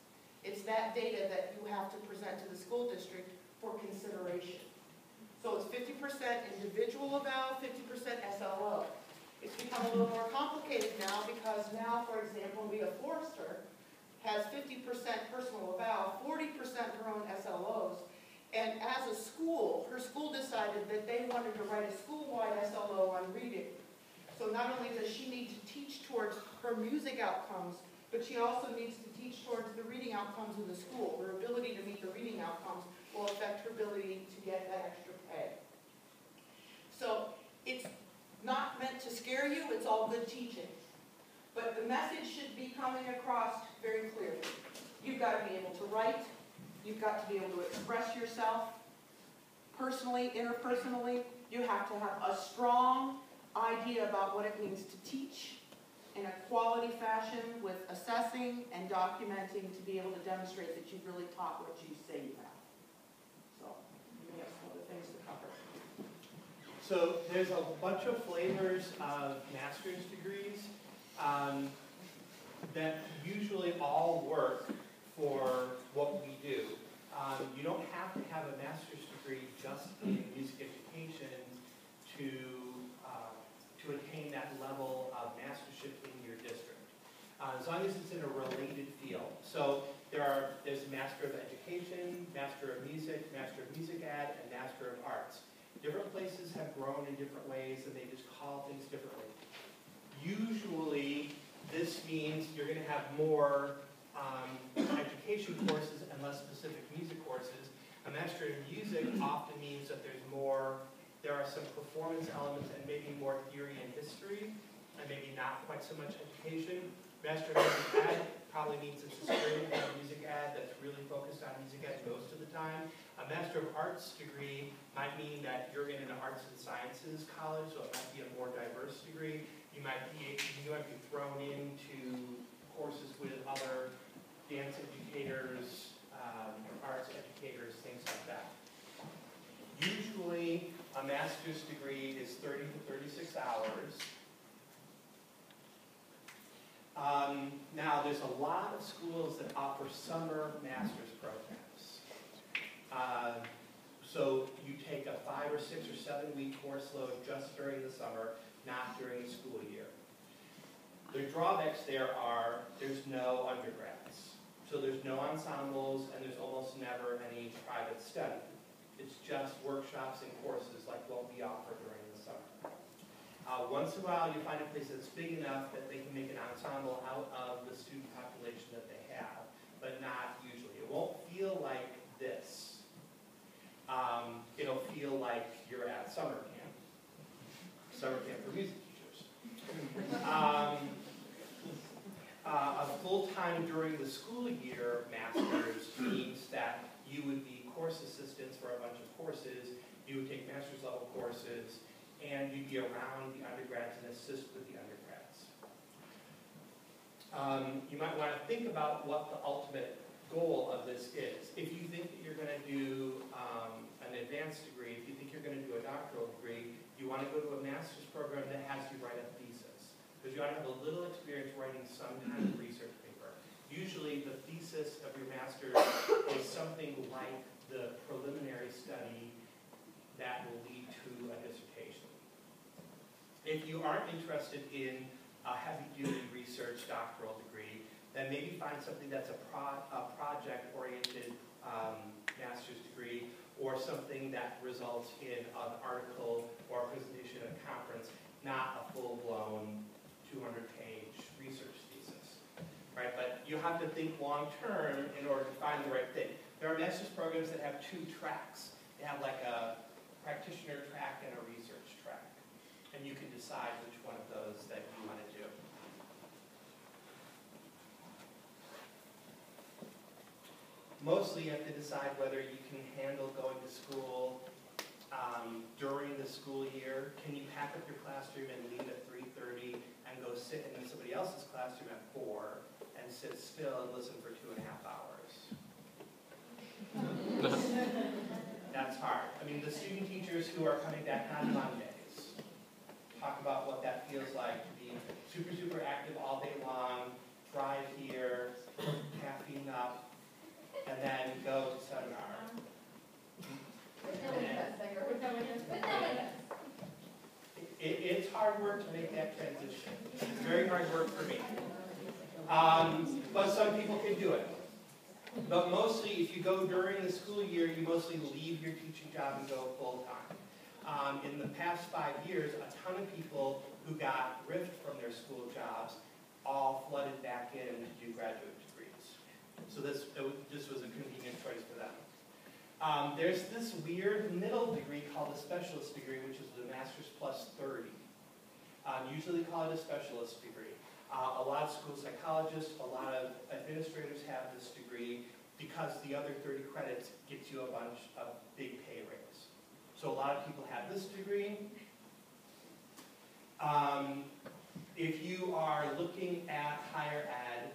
It's that data that you have to present to the school district for consideration. So it's 50% individual eval, 50% SLO. It's become a little more complicated now, because now, for example, Leah Forrester has 50% personal eval, 40% her own SLOs, and as a school, her school decided that they wanted to write a school-wide SLO on reading. So not only does she need to teach towards her music outcomes, but she also needs to teach towards the reading outcomes of the school. Her ability to meet the reading outcomes will affect her ability to get that extra pay. So it's not meant to scare you, it's all good teaching. But the message should be coming across very clearly. You've got to be able to write, you've got to be able to express yourself personally, interpersonally. You have to have a strong idea about what it means to teach in a quality fashion, with assessing and documenting to be able to demonstrate that you've really taught what you say you have. So, you may have some other things to cover.
So there's a bunch of flavors of master's degrees that usually all work for what we do. You don't have to have a master's degree just in music education to attain that level of mastership in your district, as long as it's in a related field. So there's Master of Education, Master of Music Ed, and Master of Arts. Different places have grown in different ways, and they just call things differently. Usually, this means you're going to have more education courses and less specific music courses. A Master in Music often means that there are some performance elements and maybe more theory and history, and maybe not quite so much education. Master of Music Ed probably means it's a straight music ed that's really focused on music ed most of the time. A Master of Arts degree might mean that you're in an arts and sciences college, so it might be a more diverse degree. You might be thrown into courses with other dance educators, arts educators, things like that. Usually, a master's degree is 30 to 36 hours, Now, there's a lot of schools that offer summer master's programs. So you take a 5 or 6 or 7 week course load just during the summer, not during the school year. The drawbacks there are there's no undergrads. So there's no ensembles and there's almost never any private study. It's just workshops and courses like what we offer during the summer. Once in a while you find a place that's big enough that they can make an ensemble out of the student population that they have, but not usually. It won't feel like this. It'll feel like you're at summer camp. Summer camp for music teachers. A full-time during the school year master's means that you would be course assistants for a bunch of courses, you would take master's level courses, and you'd be around the undergrads and assist with the undergrads. You might want to think about what the ultimate goal of this is. If you think that you're going to do an advanced degree, if you think you're going to do a doctoral degree, you want to go to a master's program that has you write a thesis. Because you ought to have a little experience writing some kind of research paper. Usually the thesis of your master's is something like the preliminary study that will lead to a dissertation. If you aren't interested in a heavy-duty research doctoral degree, then maybe find something that's a project-oriented master's degree, or something that results in an article or a presentation at a conference, not a full-blown 200-page research thesis. Right? But you have to think long-term in order to find the right thing. There are master's programs that have 2 tracks. They have like a practitioner track and a research track. And you can decide which one of those that you want to do. Mostly you have to decide whether you can handle going to school during the school year. Can you pack up your classroom and leave at 3:30 and go sit in somebody else's classroom at 4 and sit still and listen for 2.5 hours? That's hard. I mean, the student teachers who are coming back on Mondays talk about what that feels like to be super, super active all day long, drive here, caffeine up, and then go to seminar. It's hard work to make that transition. It's very hard work for me. But some people can do it. But mostly, if you go during the school year, you mostly leave your teaching job and go full-time. In the past 5 years, a ton of people who got ripped from their school jobs all flooded back in to do graduate degrees. So this was a convenient choice for them. There's this weird middle degree called a specialist degree, which is the master's plus 30. Usually call it a specialist degree. A lot of school psychologists, a lot of administrators have this degree because the other 30 credits gets you a bunch of big pay raise. So a lot of people have this degree. If you are looking at higher ed,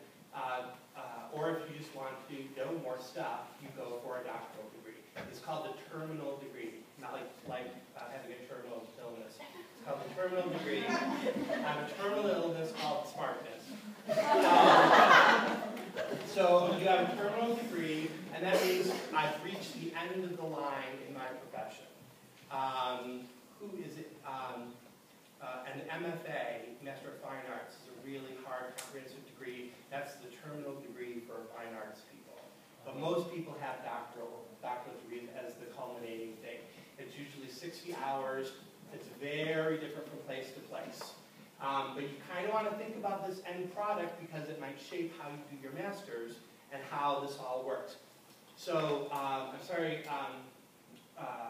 or if you just want to know more stuff, you go for a doctoral degree. It's called the terminal degree, not like having a terminal illness. It's called the terminal degree. I have a terminal illness called smartness. So you have a terminal degree, and that means I've reached the end of the line in my profession. Who is it? An MFA, Master of Fine Arts, is a really hard, comprehensive degree. That's the terminal degree for fine arts people. But most people have doctoral degrees as the culminating thing. It's usually 60 hours. It's very different from place to place. But you kind of want to think about this end product because it might shape how you do your master's and how this all works. So I'm sorry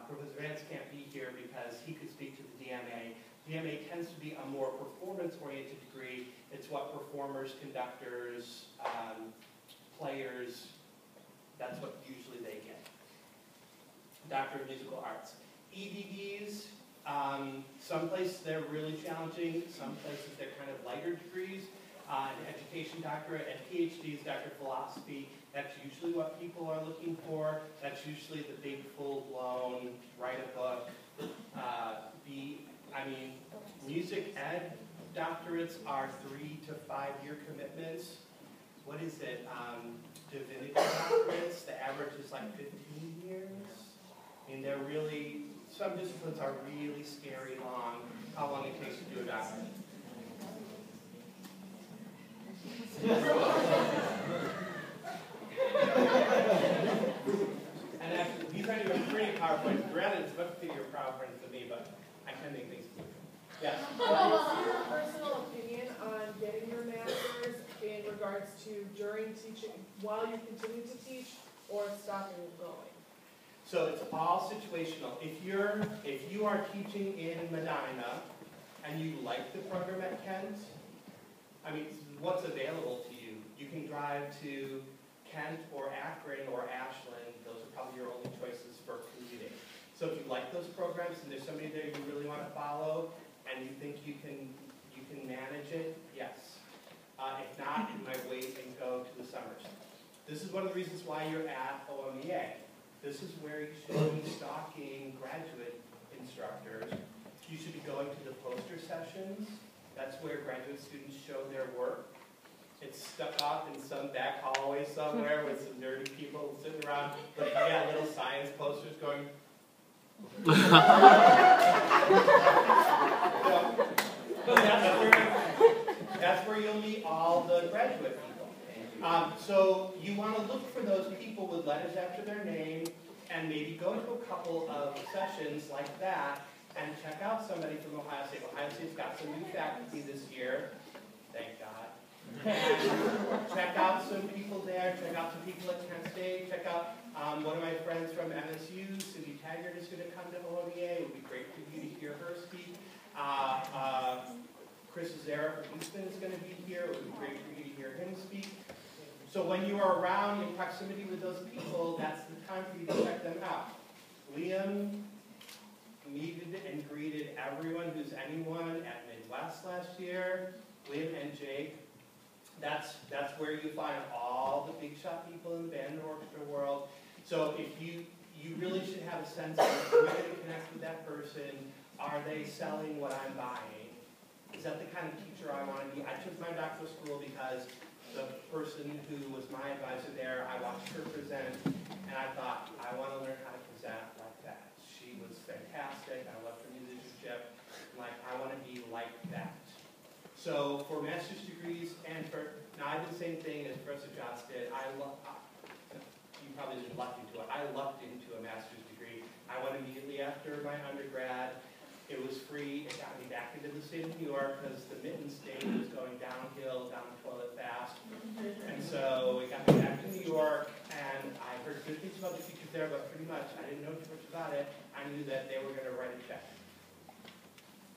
Professor Vance can't be here because he could speak to the DMA. DMA tends to be a more performance-oriented degree. It's what performers, conductors, players, that's what usually they get. Doctor of Musical Arts. EDDs, some places they're really challenging, some places they're kind of lighter degrees. An education doctorate and PhDs, Doctor of Philosophy, that's usually what people are looking for. That's usually the big, full-blown, write a book, music ed, doctorates are 3 to 5 year commitments. What is it? Divinity doctorates, the average is like 15 years. I mean, they're really, some disciplines are really scary long, how long it takes to do a doctorate. And actually, these aren't even pretty PowerPoints. Granted, it's much bigger PowerPoints than me, but I can make things move. Yes?
What's your personal opinion on getting your master's in regards to during teaching, while you continue to teach, or stopping and going?
So it's all situational. If you are teaching in Medina and you like the program at Kent, I mean, what's available to you? You can drive to Kent or Akron or Ashland. Those are probably your only choices for commuting. So if you like those programs and there's somebody there you really want to follow and you think you can manage it, yes. If not, you might wait and go to the summers. This is one of the reasons why you're at OMEA. This is where you should be stalking graduate instructors. You should be going to the poster sessions. That's where graduate students show their work. It's stuck off in some back hallway somewhere with some nerdy people sitting around looking at little science posters going, that's where you'll meet all the graduate people. So you want to look for those people with letters after their name and maybe go to a couple of sessions like that and check out somebody from Ohio State. Ohio State's got some new faculty this year. Thank God. And check out some people there. Check out some people at Kent State. Check out one of my friends from MSU, Cindy Taggart, is going to come to OMEA. It would be great for you to hear her speak. Chris Zara from Houston is going to be here. It would be great for you to hear him speak. So when you are around in proximity with those people, that's the time for you to check them out. Liam meted and greeted everyone who's anyone at Midwest last year. Liam and Jake. That's where you find all the big shot people in the band and orchestra world. So if you really should have a sense of, am I going to connect with that person? Are they selling what I'm buying? Is that the kind of teacher I want to be? I chose my doctoral school because the person who was my advisor there, I watched her present, and I thought, I want to learn how to present like that. She was fantastic. I loved her musicianship. Like, I want to be like that. So for master's degrees and for, now I did the same thing as Professor Joss did. You probably didn't luck into it. I lucked into a master's degree. I went immediately after my undergrad. It was free. It got me back into the state of New York because the Mitten State was going downhill, down the toilet fast. And so it got me back to New York, and I heard good things about the teachers there, but pretty much I didn't know too much about it. I knew that they were going to write a check.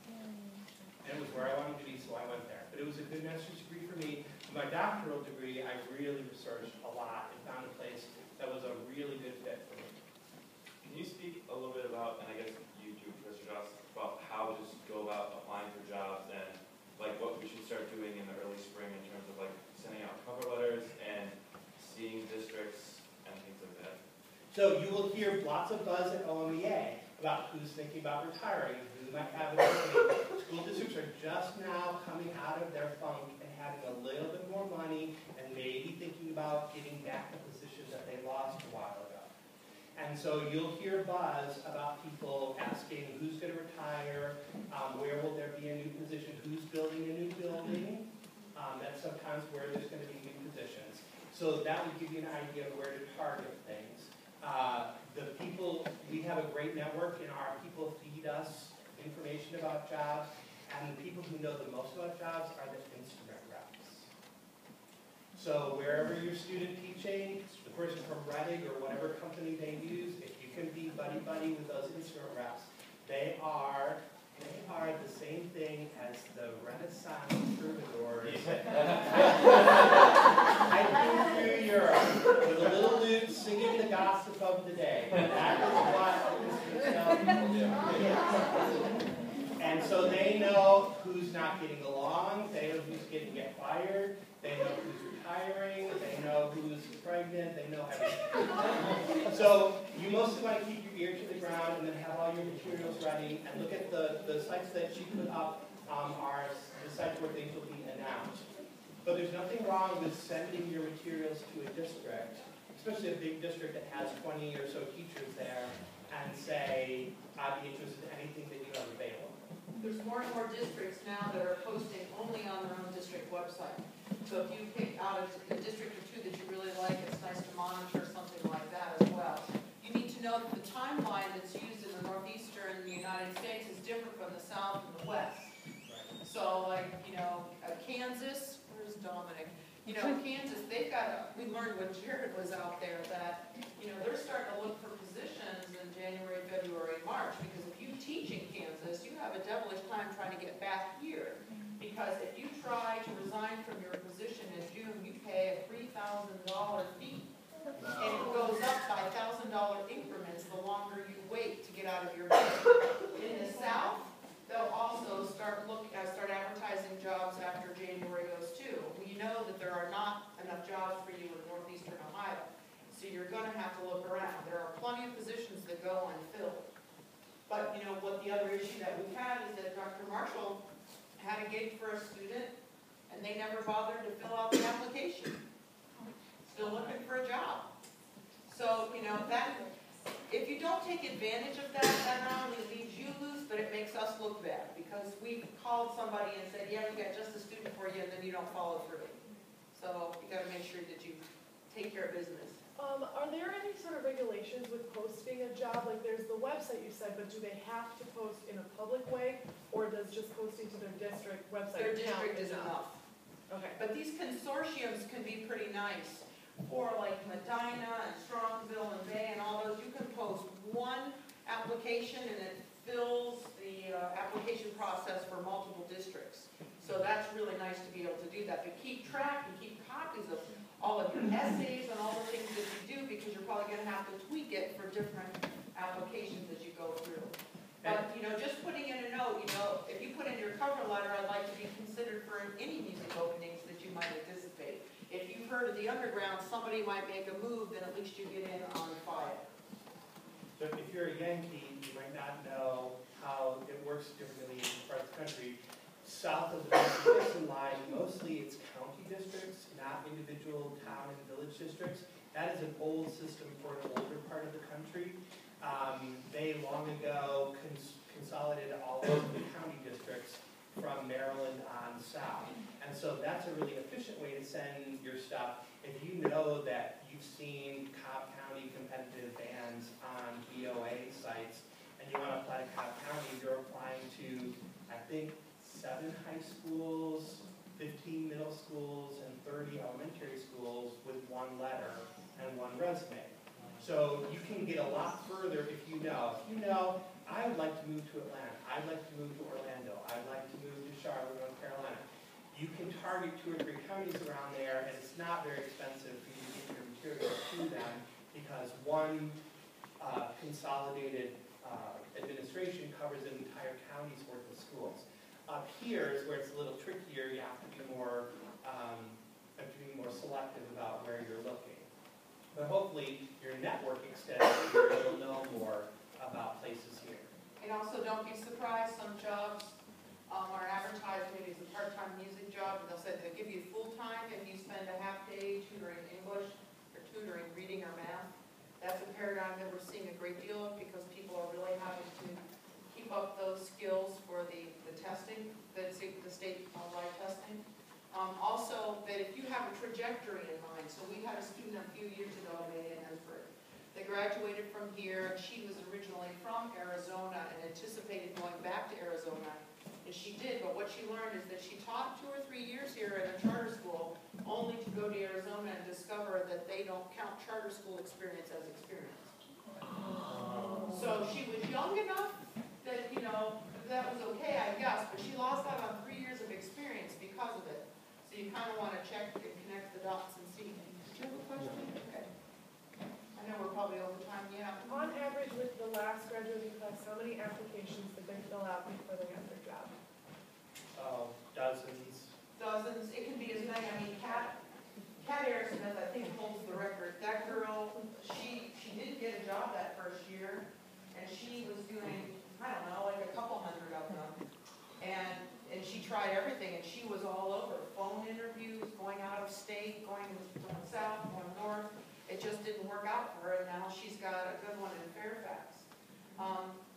And it was where I wanted to be, so I went there. But it was a good master's degree for me. For my doctoral degree, I really researched a lot and found a place that was a really good fit for me.
Can you speak a little bit about, and I guess you too, Professor Joss, about how to just go about applying for jobs and like what we should start doing in the early spring in terms of like sending out cover letters and seeing districts and things like that?
So you will hear lots of buzz at OMEA about who's thinking about retiring, who might have an opening. School districts are just now coming out of their funk and having a little bit more money and maybe thinking about getting back the position that they lost a while ago. And so you'll hear buzz about people asking who's going to retire, where will there be a new position, who's building a new building. That's sometimes where there's going to be new positions. So that would give you an idea of where to target things. The people, we have a great network, and our people feed us information about jobs, and the people who know the most about jobs are the instrument reps. So wherever you're student teaching, the person from Redding or whatever company they use, if you can be buddy-buddy with those instrument reps, they are the same thing as the Renaissance troubadours. Hiking through Europe with a little lute singing the gossip of the day. That is what people do. And so they know who's not getting along, they know who's getting fired, they know who's retiring, they know who's pregnant, they know everything. So you mostly want to keep your ear to the ground and then have all your materials ready and look at the sites that she put up are the sites where things will be announced. But there's nothing wrong with sending your materials to a district, especially a big district that has 20 or so teachers there, and say, I'd be interested in anything that you have available.
There's more and more districts now that are posting only on their own district website. So if you pick out a district or two that you really like, it's nice to monitor something like that as well. You need to know that the timeline that's used in the northeastern United States is different from the south and the west. So like, Kansas, where's Dominic? Kansas, they've got, we learned when Jared was out there that, they're starting to look for positions in January, February, March, because if you teach in Kansas, you have a devilish time trying to get back here. Because if you try to resign from your position in June, you pay a $3,000 fee. And it goes up by $1,000 increments the longer you wait to get out of your job. In the South, they'll also start advertising jobs after January goes too. We know that there are not enough jobs for you in northeastern Ohio, so you're going to have to look around. There are plenty of positions that go unfilled. But what the other issue that we've had is that Dr. Marshall had a gig for a student, and they never bothered to fill out the application. Still looking for a job. So, that, if you don't take advantage of that, that not only leaves you loose, but it makes us look bad, because we called somebody and said, yeah, we got just a student for you, and then you don't follow through. So you got to make sure that you take care of business.
Are there any sort of regulations with posting a job? Like there's the website you said, but do they have to post in a public way, or does just posting to their district website
Their
count
district is enough.
Okay.
But these consortiums can be pretty nice. For like Medina and Strongsville and Bay and all those, you can post one application and it fills the application process for multiple districts. So that's really nice to be able to do that. But keep track and keep copies of all of your essays and all the things that you do, because you're probably going to have to tweak it for different applications as you go through. But, just putting in a note, if you put in your cover letter, I'd like to be considered for any music openings that you might anticipate. If you've heard of the underground, somebody might make a move, then at least you get in on file.
So if you're a Yankee, you might not know how it works differently in parts of the country. South of the Mississippi line, mostly it's county districts, not individual town and village districts. That is an old system for an older part of the country. They long ago consolidated all of the county districts from Maryland on south. And so that's a really efficient way to send your stuff. If you know that you've seen Cobb County competitive bands on VOA sites and you want to apply to Cobb County, you're applying to, I think, 7 high schools, 15 middle schools, and 30 elementary schools with 1 letter and 1 resume. So you can get a lot further if you know. If you know, I would like to move to Atlanta. I'd like to move to Orlando. I'd like to move to Charlotte, North Carolina. You can target 2 or 3 counties around there, and it's not very expensive for you to get your materials to them, because one consolidated administration covers an entire county's worth of schools. Up here is where it's a little trickier. You have to be more selective about where you're looking. But hopefully your network extends here, you'll know more about places here.
And also, don't be surprised, some jobs are advertised maybe as a part-time music job, and they'll say they'll give you full-time if you spend a half day tutoring English or tutoring reading or math. That's a paradigm that we're seeing a great deal of, because people are really having to keep up those skills for the testing, the state online testing. Also, that if you have a trajectory in mind, so we had a student a few years ago, May in Hanford, that graduated from here, and she was originally from Arizona and anticipated going back to Arizona, and she did, but what she learned is that she taught 2 or 3 years here at a charter school, only to go to Arizona and discover that they don't count charter school experience as experience. So she was young enough that, that was okay, I guess, but she lost out on 3 years of experience because of it. So you kind of want to check and connect the dots and see. Did you have a question? Okay. I know we're probably over time, yeah.
On average, with the last graduating class, how many applications did they fill out before they got their job?
Oh, dozens.
Dozens. It can be as many. I mean, Kat Air-Smith, I think, holds the record. That girl, she did get a job that first year, and she was doing, I don't know, like a couple hundred of them. And she tried everything, and she was all over. Phone interviews, going out of state, going south, going north. It just didn't work out for her, and now she's got a good one in Fairfax.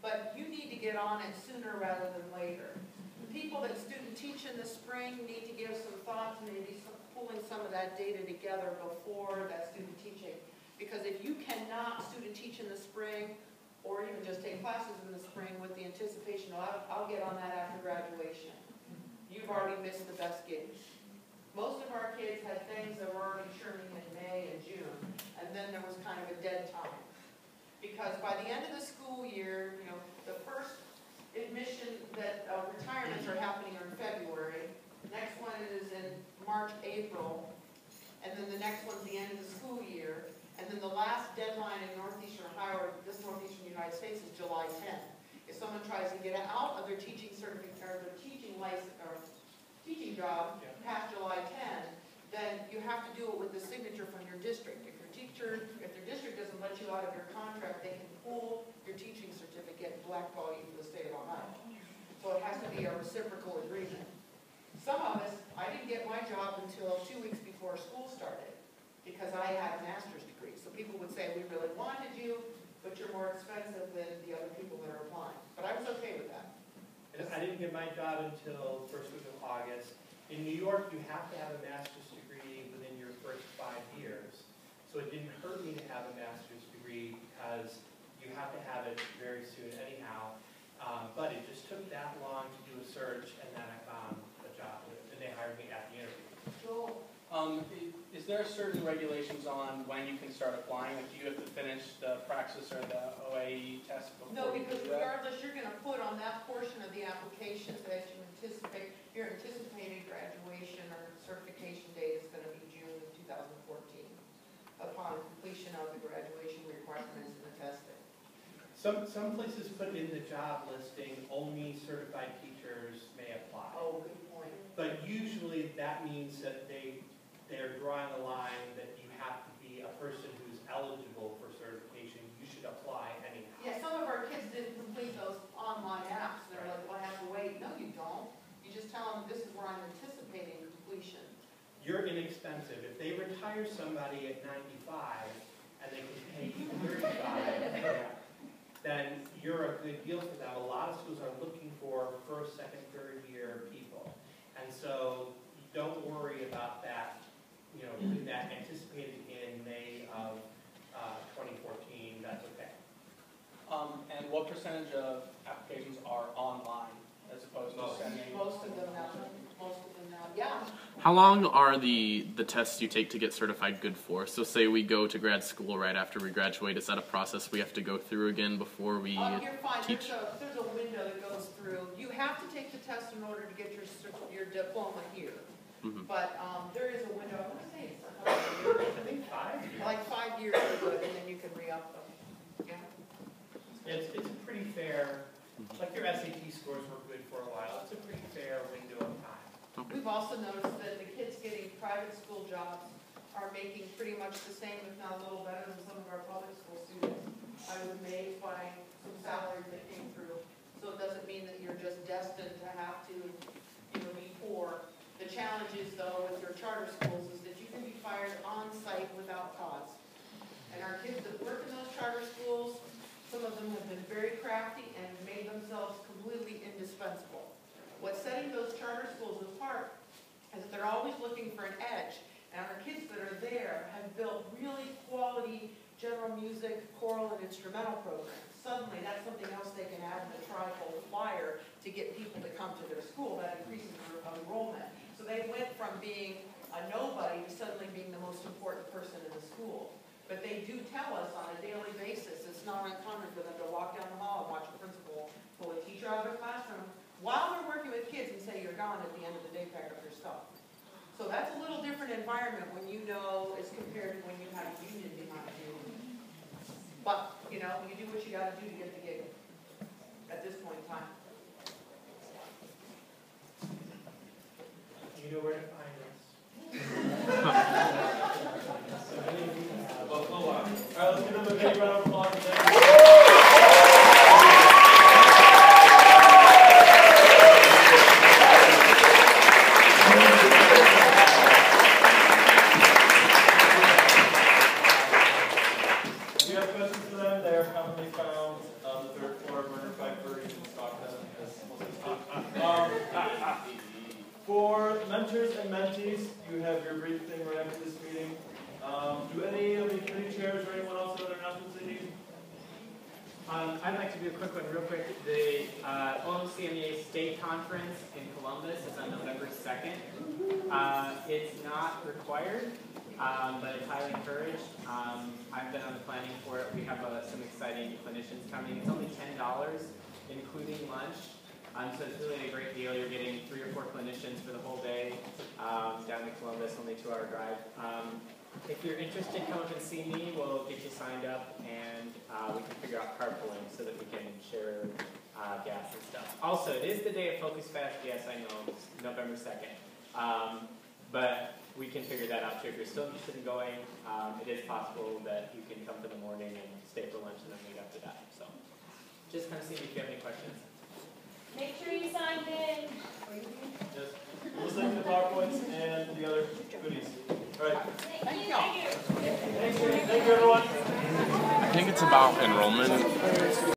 But you need to get on it sooner rather than later. The people that student teach in the spring need to give some thought to maybe pulling some of that data together before that student teaching. Because if you cannot student teach in the spring, or even just take classes in the spring with the anticipation, I'll get on that after graduation, you've already missed the best gigs. Most of our kids had things that were already churning in May and June, and then there was kind of a dead time. Because by the end of the school year, you know, the first admission that retirements are happening are in February. The next one is in March, April, and then the next one's the end of the school year. And then the last deadline in Northeastern Ohio, or this Northeastern United States, is July 10th. If someone tries to get out of their teaching certificate or their teaching license or teaching job past July 10, then you have to do it with the signature from your district. If their district doesn't let you out of your contract, they can pull your teaching certificate and blackball you from the state of Ohio. So it has to be a reciprocal agreement. Some of us, I didn't get my job until 2 weeks before school started because I had a master's degree. So people would say, we really wanted you, but you're more expensive than the other people that are applying. But I was okay with that.
And I didn't get my job until first week of August. In New York, you have to have a master's degree within your first 5 years. So it didn't hurt me to have a master's degree because you have to have it very soon anyhow. But it just took that long to do a search, and then I found a job, and they hired me at the interview.
Cool.
Is there certain regulations on when you can start applying? Like, do you have to finish the Praxis or the OAE test before
No,
you
because
do that?
regardless, you're going to put on that portion of the application that you anticipate, your anticipated graduation or certification date is going to be June of 2014 upon completion of the graduation requirements and the testing.
Some places put in the job listing, only certified teachers may apply.
Oh, good point.
But usually that means that they're drawing a line that you have to be a person who's eligible for certification. You should apply anyhow.
Yeah, some of our kids didn't complete those online apps. They're like, well, I have to wait. No, you don't. You just tell them this is where I'm anticipating completion.
You're inexpensive. If they retire somebody at 95 and they can pay you 35, then you're a good deal for them. A lot of schools are looking for first, second, third year people. And so don't worry about that, you know, that anticipated in May of 2014, that's okay.
And what percentage of applications are online as opposed to sending?
Most of them now. Most of them now. Yeah.
How long are the tests you take to get certified good for? So say we go to grad school right after we graduate, is that a process we have to go through again before we
You're fine.
teach?
There's a window that goes through. You have to take the test in order to get your diploma here.
Mm-hmm.
But there is a window. I want to say it's a couple of years.
I think 5 years.
Like 5 years are good, and then you can re-up them. Yeah.
It's a pretty fair, like your SAT scores were good for a while. It's a pretty fair window of time.
Okay.
We've also noticed that the kids getting private school jobs are making pretty much the same, if not a little better than some of our public school students. I was amazed by some salaries that came through. So it doesn't mean that you're just destined to have to, be poor. The challenge is, though, with your charter schools is that you can be fired on-site without cause. And our kids that work in those charter schools, some of them have been very crafty and made themselves completely indispensable. What's setting those charter schools apart is that they're always looking for an edge. And our kids that are there have built really quality general music, choral, and instrumental programs. Suddenly, that's something else they can add in the trifold flyer to get people to come to their school. That increases their enrollment. So they went from being a nobody to suddenly being the most important person in the school. But they do tell us on a daily basis, it's not uncommon for them to walk down the hall and watch a principal pull a teacher out of their classroom while they're working with kids and say, you're gone at the end of the day, pack up your stuff. So that's a little different environment when you know as compared to when you have a union behind you. But, you do what you got to do to get the gig at this point in time.
You know where to find us.
Well, hold on. All right, let's give them a big round of applause. mentors and mentees, you have your brief thing right after this meeting. Do any of the committee chairs or anyone else have other announcements they need?
I'd like to do a quick one real quick. The OMCMEA State Conference in Columbus is on November 2nd. It's not required, but it's highly encouraged. I've been on the planning for it. We have some exciting clinicians coming. It's only $10, including lunch. So it's really a great deal. You're getting 3 or 4 clinicians for the whole day down to Columbus, only 2-hour drive. If you're interested, come up and see me. We'll get you signed up, and we can figure out carpooling so that we can share gas and stuff. Also, it is the day of Focus Fest. Yes, I know, it's November 2nd. But we can figure that out too. If you're still interested in going, it is possible that you can come for the morning and stay for lunch and then meet after that. So just come see me if you have any questions.
Make sure you signed in.
Yes. We'll send you the PowerPoints and the other goodies. All right.
Thank you.
Thank you, everyone.
I think it's about enrollment.